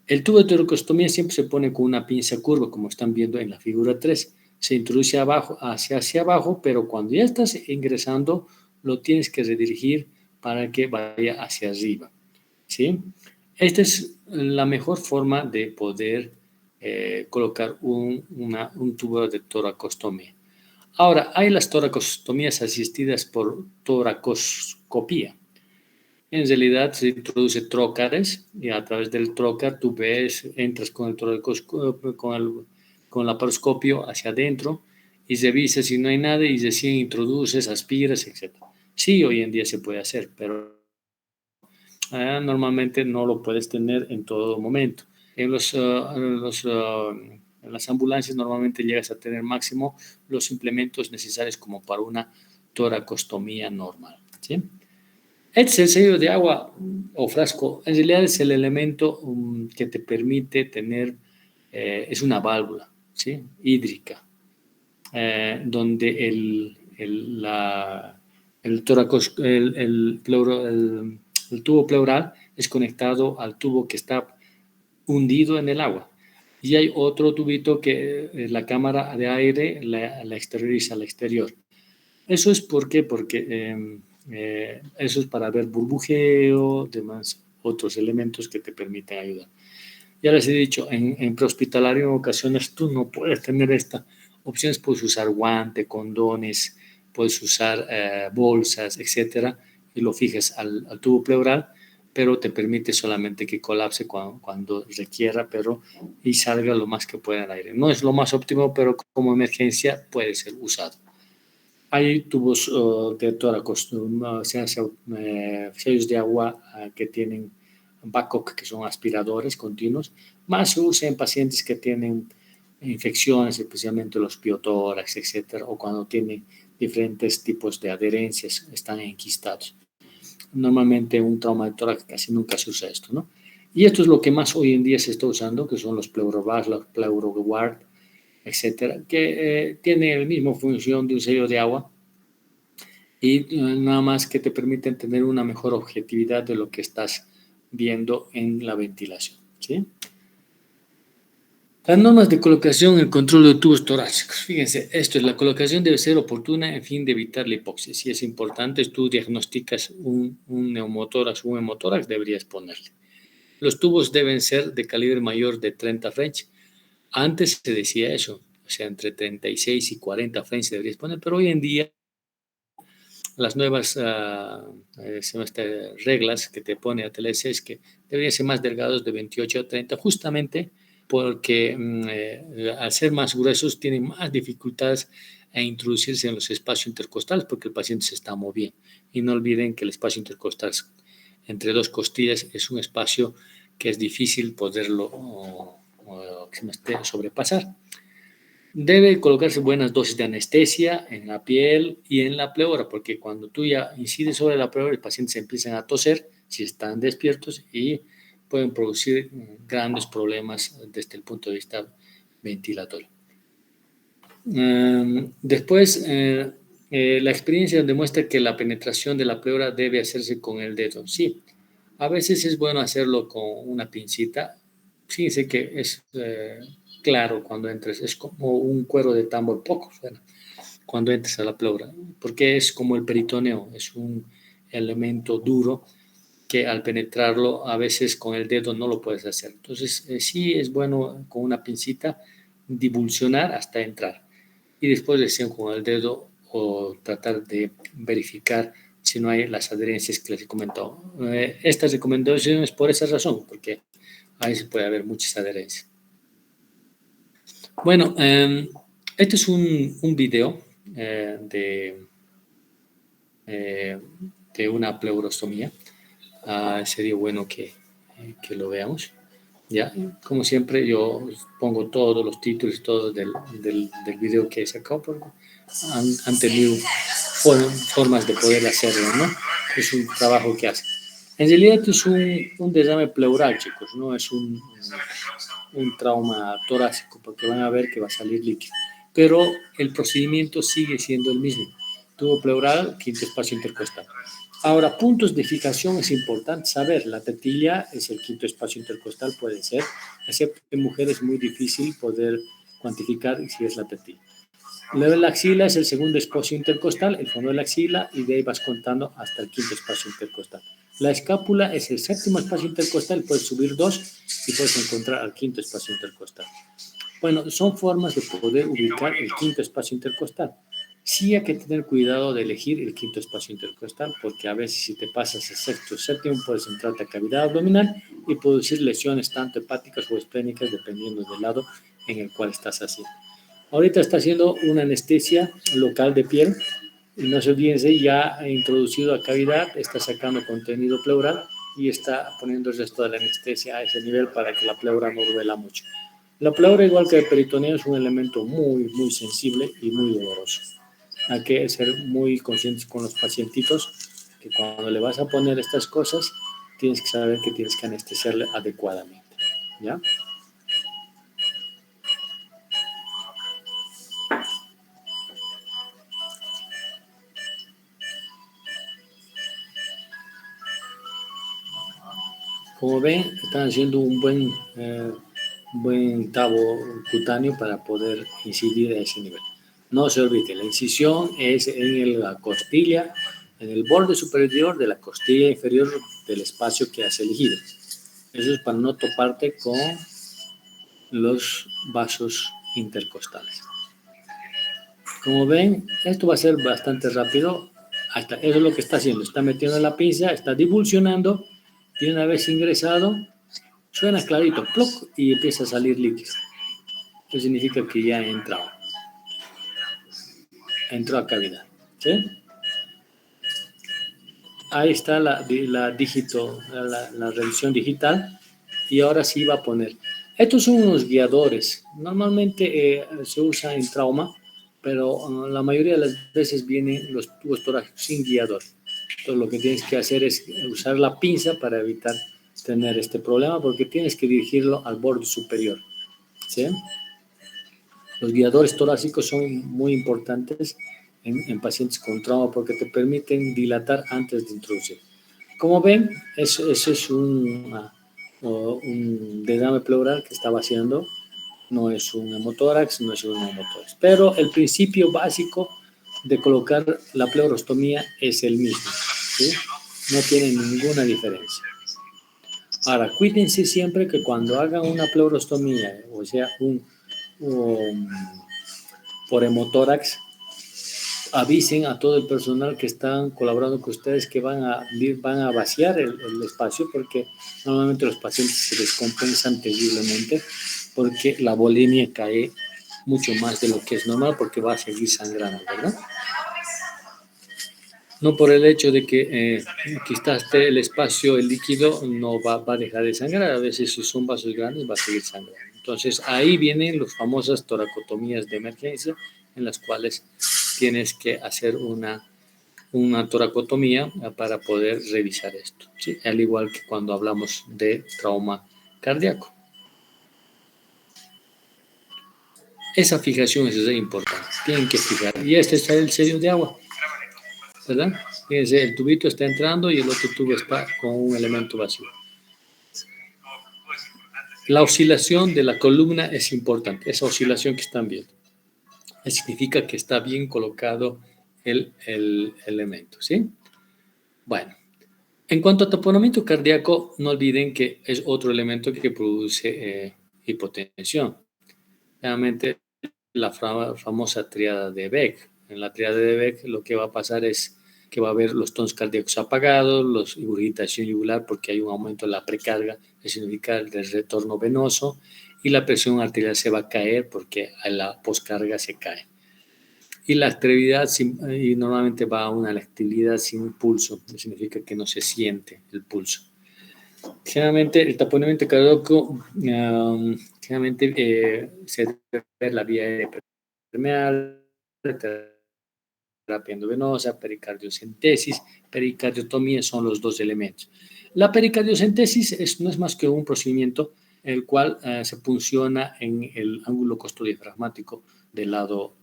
El tubo de toracostomía siempre se pone con una pinza curva, como están viendo en la figura 3. Se introduce hacia abajo, pero cuando ya estás ingresando, lo tienes que redirigir para que vaya hacia arriba, ¿sí? Esta es la mejor forma de poder colocar un tubo de toracostomía. Ahora, hay las toracostomías asistidas por toracoscopía. En realidad se introduce trócares y a través del trócar tú ves, entras con el laparoscopio hacia adentro y revisas si no hay nada y recién introduces, aspiras, etc. Sí, hoy en día se puede hacer, pero normalmente no lo puedes tener en todo momento. En las ambulancias normalmente llegas a tener máximo los implementos necesarios como para una toracostomía normal, ¿sí? Este es el sello de agua o frasco. En realidad es el elemento que te permite tener, es una válvula, ¿sí? Hídrica, donde el tubo pleural es conectado al tubo que está hundido en el agua. Y hay otro tubito que la cámara de aire la exterioriza al exterior. Eso es porque eso es para ver burbujeo, demás otros elementos que te permiten ayudar. Ya les he dicho, en prehospitalario en ocasiones tú no puedes tener esta opciones, puedes usar guante, condones, puedes usar bolsas, etcétera, y lo fijas al tubo pleural, pero te permite solamente que colapse cuando requiera, pero y salga lo más que pueda al aire. No es lo más óptimo, pero como emergencia puede ser usado. Hay tubos de tórax, sellos de agua que tienen Babcock, que son aspiradores continuos, más se usa en pacientes que tienen infecciones, especialmente los piotórax, etcétera, o cuando tienen diferentes tipos de adherencias, están enquistados. Normalmente un trauma de tórax casi nunca se usa esto, ¿no? Y esto es lo que más hoy en día se está usando, que son los Pleurovasc, los Pleuroguard, etcétera, que tienen la misma función de un sello de agua y nada más que te permiten tener una mejor objetividad de lo que estás viendo en la ventilación, ¿sí? Las normas de colocación y el control de tubos torácicos. Fíjense, esto es la colocación debe ser oportuna en fin de evitar la hipoxia. Si es importante, tú diagnosticas un neumotórax o un hemotórax, deberías ponerle. Los tubos deben ser de calibre mayor de 30 French. Antes se decía eso, o sea, entre 36 y 40 French deberías poner, pero hoy en día las nuevas reglas que te pone ATLS es que deberían ser más delgados de 28 a 30, justamente porque al ser más gruesos tienen más dificultades a introducirse en los espacios intercostales porque el paciente se está moviendo. Y no olviden que el espacio intercostal entre dos costillas es un espacio que es difícil poderlo sobrepasar. Debe colocarse buenas dosis de anestesia en la piel y en la pleura, porque cuando tú ya incides sobre la pleura, el paciente se empiezan a toser si están despiertos y pueden producir grandes problemas desde el punto de vista ventilatorio. Después, la experiencia demuestra que la penetración de la pleura debe hacerse con el dedo. Sí, a veces es bueno hacerlo con una pincita. Fíjense que es claro cuando entres, es como un cuero de tambor, poco suena cuando entres a la pleura, porque es como el peritoneo, es un elemento duro que al penetrarlo a veces con el dedo no lo puedes hacer. Entonces, sí es bueno con una pincita divulsionar hasta entrar y después recién con el dedo o tratar de verificar si no hay las adherencias que les he comentado. Estas recomendaciones por esa razón, porque ahí se puede haber muchas adherencias. Bueno, este es un video de una pleurostomía. Sería bueno que lo veamos. Ya, como siempre, yo pongo todos los títulos, todos del video que he sacado, porque han tenido formas de poder hacerlo, ¿no? Es un trabajo que hace. En realidad, esto es un derrame pleural, chicos, no es un trauma torácico, porque van a ver que va a salir líquido. Pero el procedimiento sigue siendo el mismo. Tubo pleural, quinto espacio intercostal. Ahora, puntos de fijación es importante saber. La tetilla es el quinto espacio intercostal, puede ser, excepto en mujeres es muy difícil poder cuantificar si es la tetilla. La axila es el segundo espacio intercostal, el fondo de la axila, y de ahí vas contando hasta el quinto espacio intercostal. La escápula es el séptimo espacio intercostal, puedes subir 2 y puedes encontrar al quinto espacio intercostal. Bueno, son formas de poder ubicar el quinto espacio intercostal. Sí hay que tener cuidado de elegir el quinto espacio intercostal, porque a veces si te pasas el sexto o séptimo puedes entrar a cavidad abdominal y producir lesiones tanto hepáticas o esplénicas dependiendo del lado en el cual estás haciendo. Ahorita está haciendo una anestesia local de piel y no se olviden, ya ha introducido a cavidad, está sacando contenido pleural y está poniendo el resto de la anestesia a ese nivel para que la pleura no duela mucho. La pleura, igual que el peritoneo, es un elemento muy, muy sensible y muy doloroso. Hay que ser muy conscientes con los pacientitos que cuando le vas a poner estas cosas, tienes que saber que tienes que anestesiarle adecuadamente, ¿ya? Como ven, están haciendo un buen tabo cutáneo para poder incidir a ese nivel. No se olvide, la incisión es en la costilla, en el borde superior de la costilla inferior del espacio que has elegido. Eso es para no toparte con los vasos intercostales. Como ven, esto va a ser bastante rápido. Eso es lo que está haciendo. Está metiendo la pinza, está divulsionando y una vez ingresado, suena clarito, ¡pluc! Y empieza a salir líquido. Eso significa que ya entró a cavidad. ¿Sí? Ahí está la revisión digital y ahora sí va a poner. Estos son unos guiadores. Normalmente se usa en trauma, pero la mayoría de las veces vienen los tubos torácicos sin guiador. Entonces lo que tienes que hacer es usar la pinza para evitar tener este problema porque tienes que dirigirlo al borde superior. ¿Sí? Los guiadores torácicos son muy importantes en pacientes con trauma porque te permiten dilatar antes de introducir. Como ven, eso es un derrame pleural que está vaciando, no es un hemotórax, no es un neumotórax. Pero el principio básico de colocar la pleurostomía es el mismo, ¿sí? No tiene ninguna diferencia. Ahora, cuídense siempre que cuando hagan una pleurostomía, o sea, por hemotórax, avisen a todo el personal que están colaborando con ustedes que van a vaciar el espacio porque normalmente los pacientes se descompensan terriblemente porque la bulimia cae mucho más de lo que es normal porque va a seguir sangrando, ¿verdad? No por el hecho de que quitaste el espacio, el líquido no va a dejar de sangrar, a veces si son vasos grandes va a seguir sangrando. Entonces ahí vienen las famosas toracotomías de emergencia en las cuales tienes que hacer una toracotomía para poder revisar esto, ¿sí? Al igual que cuando hablamos de trauma cardíaco. Esa fijación es importante, tienen que fijar. Y este es el sello de agua, ¿verdad? Fíjense, el tubito está entrando y el otro tubo está con un elemento vacío. La oscilación de la columna es importante, esa oscilación que están viendo. Significa que está bien colocado el elemento, ¿sí? Bueno, en cuanto a taponamiento cardíaco, no olviden que es otro elemento que produce hipotensión. Realmente la famosa triada de Beck. En la triada de Beck lo que va a pasar es que va a haber los tonos cardíacos apagados, la irritación yugular porque hay un aumento de la precarga, que significa el retorno venoso, y la presión arterial se va a caer porque a la poscarga se cae. Y la actividad y normalmente va a una actividad sin pulso, que significa que no se siente el pulso. Generalmente el taponamiento cardíaco generalmente se debe ver la vía permeable, terapia endovenosa, pericardiocentesis, pericardiotomía son los dos elementos. La pericardiocentesis no es más que un procedimiento en el cual se punciona en el ángulo costodiafragmático del lado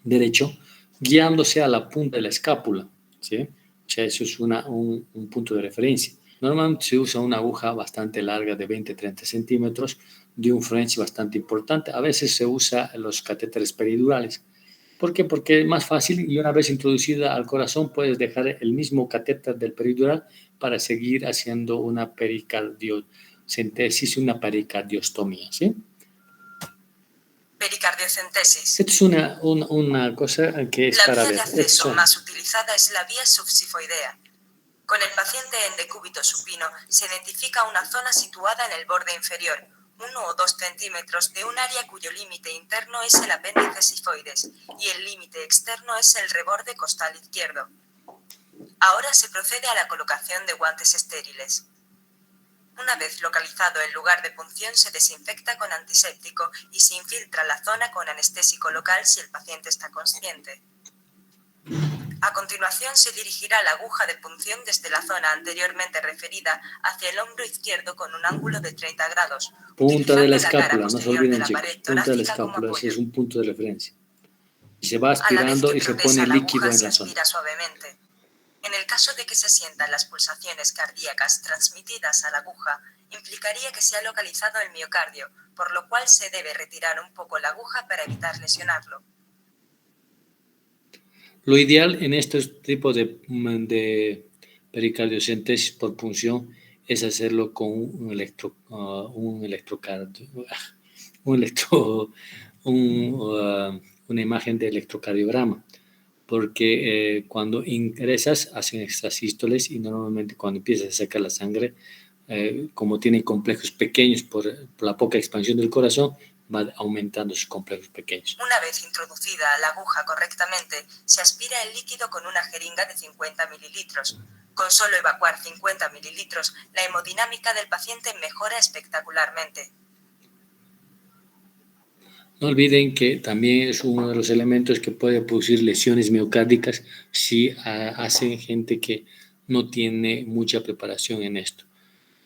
derecho, guiándose a la punta de la escápula, ¿sí? O sea, eso es un punto de referencia. Normalmente se usa una aguja bastante larga de 20-30 centímetros de un French bastante importante. A veces se usa los catéteres peridurales. ¿Por qué? Porque es más fácil y una vez introducida al corazón puedes dejar el mismo catéter del peridural para seguir haciendo una pericardiocentesis, una pericardiostomía, ¿sí? Pericardiocentesis. Esto es una cosa que es para ver. La vía de acceso más utilizada es la vía subsifoidea. Con el paciente en decúbito supino se identifica una zona situada en el borde inferior, 1 o 2 centímetros de un área cuyo límite interno es el apéndice sifoides y el límite externo es el reborde costal izquierdo. Ahora se procede a la colocación de guantes estériles. Una vez localizado el lugar de punción, se desinfecta con antiséptico y se infiltra la zona con anestésico local si el paciente está consciente. A continuación, se dirigirá la aguja de punción desde la zona anteriormente referida hacia el hombro izquierdo con un ángulo de 30 grados. Punta de la utilizando cara escápula, no se posterior olviden, de la chicos. pared Punta de la torácica como escápula, ese apoyo. es un punto de referencia. Y se va A la vez aspirando que y se progresa pone la líquido aguja, en se la zona. aspira suavemente. En el caso de que se sientan las pulsaciones cardíacas transmitidas a la aguja, implicaría que se ha localizado el miocardio, por lo cual se debe retirar un poco la aguja para evitar lesionarlo. Lo ideal en estos tipos de pericardiocentesis por punción es hacerlo con un una imagen de electrocardiograma, porque cuando ingresas hacen extrasístoles y normalmente cuando empiezas a sacar la sangre, como tiene complejos pequeños por la poca expansión del corazón, va aumentando sus complejos pequeños. Una vez introducida la aguja correctamente, se aspira el líquido con una jeringa de 50 mililitros. Con solo evacuar 50 mililitros, la hemodinámica del paciente mejora espectacularmente. No olviden que también es uno de los elementos que puede producir lesiones miocárdicas si hacen gente que no tiene mucha preparación en esto.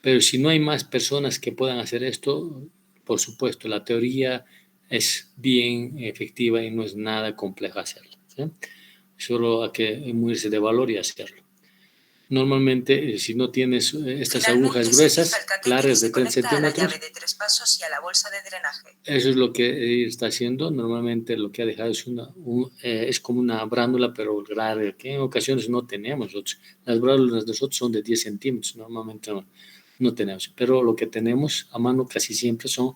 Pero si no hay más personas que puedan hacer esto, por supuesto, la teoría es bien efectiva y no es nada complejo hacerla, ¿sí? Solo hay que imbuirse de valor y hacerlo. Normalmente, si no tienes estas agujas gruesas, largas de 30 centímetros, de 3 pasos y a la bolsa de drenaje. eso es lo que está haciendo. Normalmente lo que ha dejado es, es como una bránula, pero larga, que en ocasiones no tenemos nosotros. Las bránulas de nosotros son de 10 centímetros, normalmente no tenemos. Pero lo que tenemos a mano casi siempre son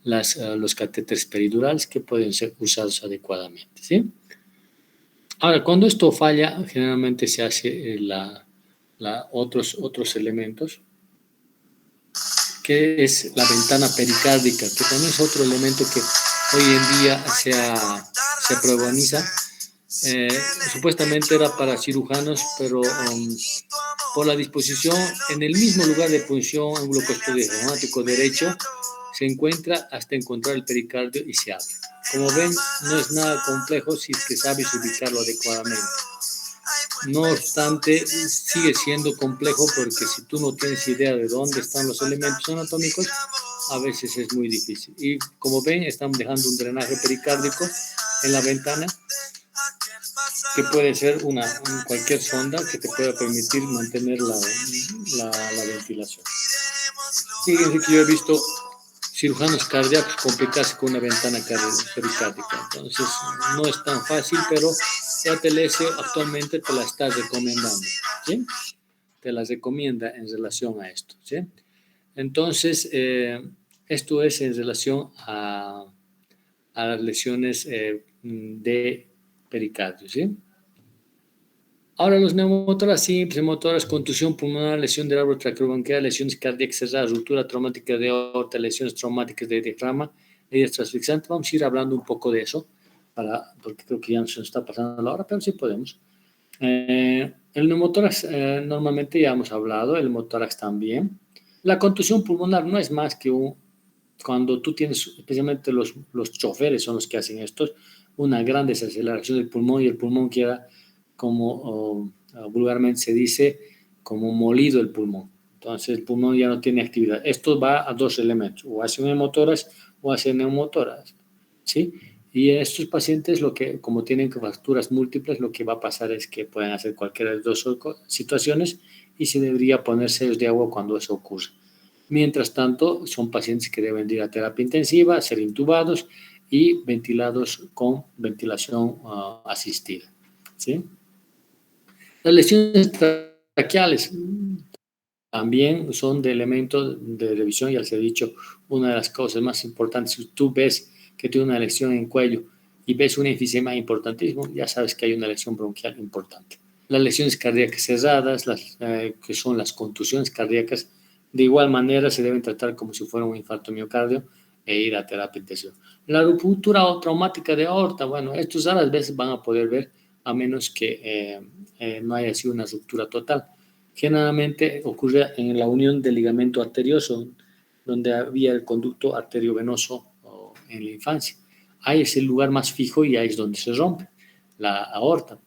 los catéteres peridurales que pueden ser usados adecuadamente, ¿sí? Ahora, cuando esto falla, generalmente se hace otros elementos, que es la ventana pericárdica, que también es otro elemento que hoy en día se preconiza. Supuestamente era para cirujanos, pero por la disposición en el mismo lugar de punción ángulo costodiafragmático derecho se encuentra hasta encontrar el pericardio y se abre. Como ven, no es nada complejo si es que sabes ubicarlo adecuadamente. No obstante, sigue siendo complejo porque si tú no tienes idea de dónde están los elementos anatómicos, a veces es muy difícil. Y como ven, estamos dejando un drenaje pericárdico en la ventana, que puede ser cualquier sonda que te pueda permitir mantener la ventilación. Fíjense que yo he visto cirujanos cardíacos complicarse con una ventana pericárdica. Entonces, no es tan fácil, pero ATLS actualmente te la está recomendando, ¿sí? Te la recomienda en relación a esto, ¿sí? Entonces, esto es en relación a las lesiones de pericardio, ¿sí? Ahora los neumotórax simples, neumotórax, contusión pulmonar, lesión del árbol traqueobronquial, lesiones cardíacas cerradas, ruptura traumática de aorta, lesiones traumáticas de diafragma, heridas transfixantes. Vamos a ir hablando un poco de eso, porque creo que ya se nos está pasando la hora, pero sí podemos. El neumotórax normalmente ya hemos hablado, el neumotórax también. La contusión pulmonar no es más que cuando tú tienes, especialmente los choferes son los que hacen esto, una gran desaceleración del pulmón y el pulmón queda como vulgarmente se dice, como molido el pulmón. Entonces el pulmón ya no tiene actividad. Esto va a dos elementos, o hacia un hemotórax o hacia neumotórax, ¿sí? Y en estos pacientes, como tienen fracturas múltiples, lo que va a pasar es que pueden hacer cualquiera de las dos situaciones y se debería poner sellos de agua cuando eso ocurre. Mientras tanto, son pacientes que deben ir a terapia intensiva, ser intubados y ventilados con ventilación asistida, ¿sí? Las lesiones traqueales también son de elementos de revisión, ya les he dicho, una de las cosas más importantes. Si tú ves que tiene una lesión en cuello y ves un enfisema importantísimo, ya sabes que hay una lesión bronquial importante. Las lesiones cardíacas cerradas, que son las contusiones cardíacas De igual manera, se deben tratar como si fuera un infarto miocardio e ir a terapia intensiva. La ruptura traumática de aorta, bueno, estos a las veces van a poder ver a menos que no haya sido una ruptura total. Generalmente ocurre en la unión del ligamento arterioso, donde había el conducto arteriovenoso en la infancia. Ahí es el lugar más fijo y ahí es donde se rompe la aorta.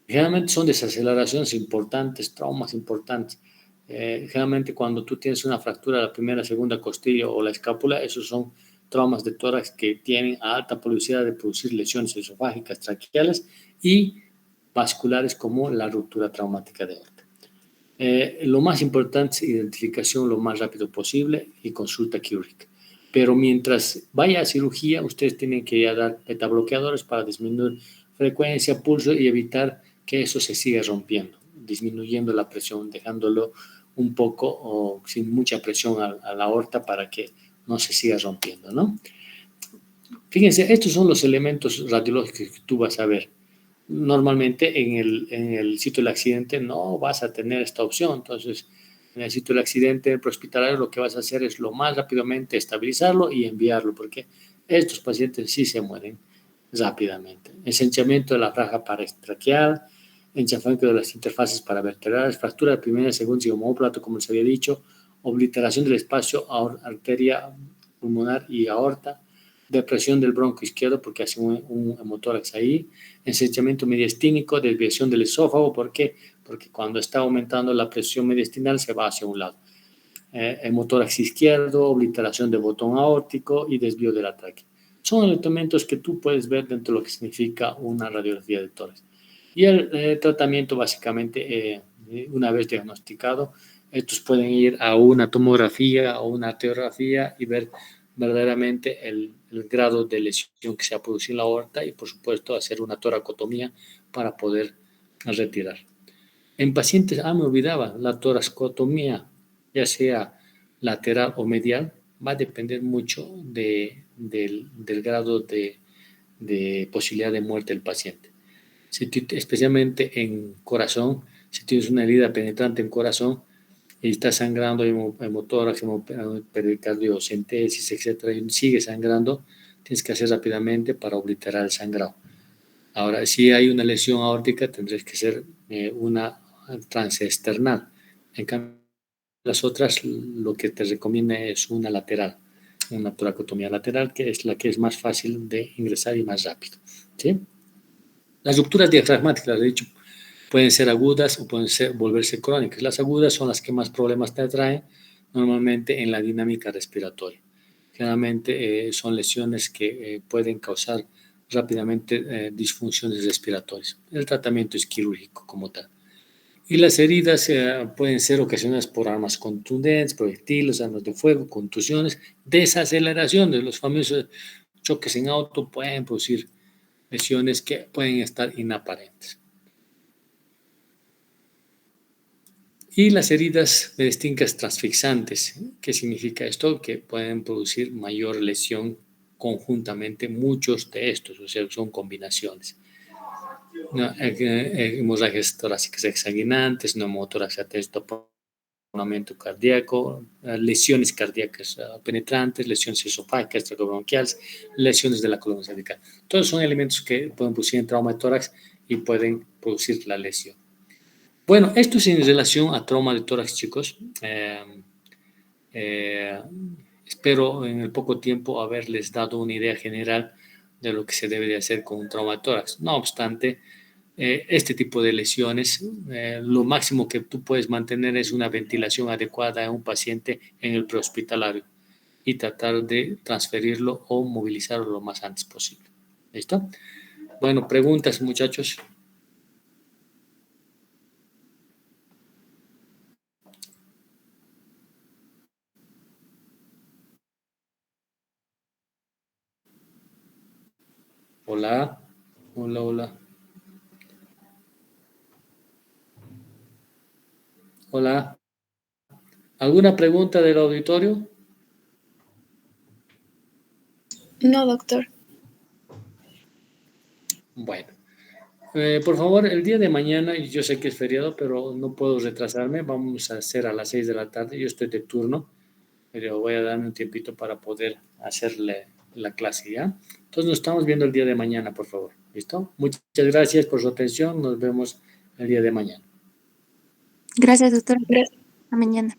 Generalmente son desaceleraciones importantes, traumas importantes. Generalmente cuando tú tienes una fractura de la primera, segunda costilla o la escápula, esos son traumas de tórax que tienen alta probabilidad de producir lesiones esofágicas, traqueales y vasculares como la ruptura traumática de aorta. Lo más importante es identificación lo más rápido posible y consulta quirúrgica. Pero mientras vaya a cirugía, ustedes tienen que dar betabloqueadores para disminuir frecuencia, pulso y evitar que eso se siga rompiendo, disminuyendo la presión, dejándolo un poco o sin mucha presión a la aorta para que no se siga rompiendo, ¿no? Fíjense, estos son los elementos radiológicos que tú vas a ver. Normalmente en el sitio del accidente no vas a tener esta opción. Entonces, en el sitio del accidente prehospitalario lo que vas a hacer es lo más rápidamente estabilizarlo y enviarlo, porque estos pacientes sí se mueren rápidamente. Ensanchamiento de la franja paratraqueal, enchafamiento de las interfaces paravertebrales, fractura de primera, segunda y omóplato, como les había dicho, obliteración del espacio arteria pulmonar y aorta, depresión del bronco izquierdo porque hace un hemotórax ahí, ensanchamiento mediastínico, desviación del esófago, ¿por qué? Porque cuando está aumentando la presión mediastinal se va hacia un lado. Hemotórax izquierdo, obliteración del botón aórtico y desvío de la tráquea. Son elementos que tú puedes ver dentro de lo que significa una radiografía de tórax. Y el tratamiento básicamente, una vez diagnosticado, estos pueden ir a una tomografía o una arteriografía y ver verdaderamente el grado de lesión que se ha producido en la aorta y por supuesto hacer una toracotomía para poder retirar. En pacientes, me olvidaba, la toracotomía, ya sea lateral o medial, va a depender mucho del grado de posibilidad de muerte del paciente. Especialmente en corazón, si tienes una herida penetrante en corazón y está sangrando hemotórax, pericardiocentesis, etcétera, y sigue sangrando, tienes que hacer rápidamente para obliterar el sangrado. Ahora, si hay una lesión aórtica, tendrás que hacer una transesternal. En cambio, las otras, lo que te recomienda es una lateral, una toracotomía lateral, que es la que es más fácil de ingresar y más rápido, ¿sí? Las rupturas diafragmáticas, de hecho, pueden ser agudas o pueden volverse crónicas. Las agudas son las que más problemas te traen, normalmente en la dinámica respiratoria. Generalmente son lesiones que pueden causar rápidamente disfunciones respiratorias. El tratamiento es quirúrgico como tal. Y las heridas pueden ser ocasionadas por armas contundentes, proyectiles, armas de fuego, contusiones, desaceleraciones. Los famosos choques en auto pueden producir lesiones que pueden estar inaparentes. Y las heridas mediastínicas transfixantes. ¿Qué significa esto? Que pueden producir mayor lesión conjuntamente muchos de estos, o sea, son combinaciones. Hemorragias torácicas exsanguinantes, neumotorax aumento cardíaco, lesiones cardíacas penetrantes, lesiones esofágicas, tracobronquiales, lesiones de la columna cervical. Todos son elementos que pueden producir en trauma de tórax y pueden producir la lesión. Bueno, esto es en relación a trauma de tórax, chicos. Espero en el poco tiempo haberles dado una idea general de lo que se debe de hacer con un trauma de tórax. No obstante, este tipo de lesiones, lo máximo que tú puedes mantener es una ventilación adecuada a un paciente en el prehospitalario y tratar de transferirlo o movilizarlo lo más antes posible. ¿Listo? Bueno, preguntas, muchachos. Hola, hola, hola. Hola. ¿Alguna pregunta del auditorio? No, doctor. Bueno, Por favor, el día de mañana, y yo sé que es feriado, pero no puedo retrasarme, vamos a hacer a las 6 de la tarde, yo estoy de turno, pero voy a darme un tiempito para poder hacerle la clase, ¿ya? Entonces nos estamos viendo el día de mañana, por favor, ¿listo? Muchas gracias por su atención, nos vemos el día de mañana. Gracias, doctor. Hasta mañana.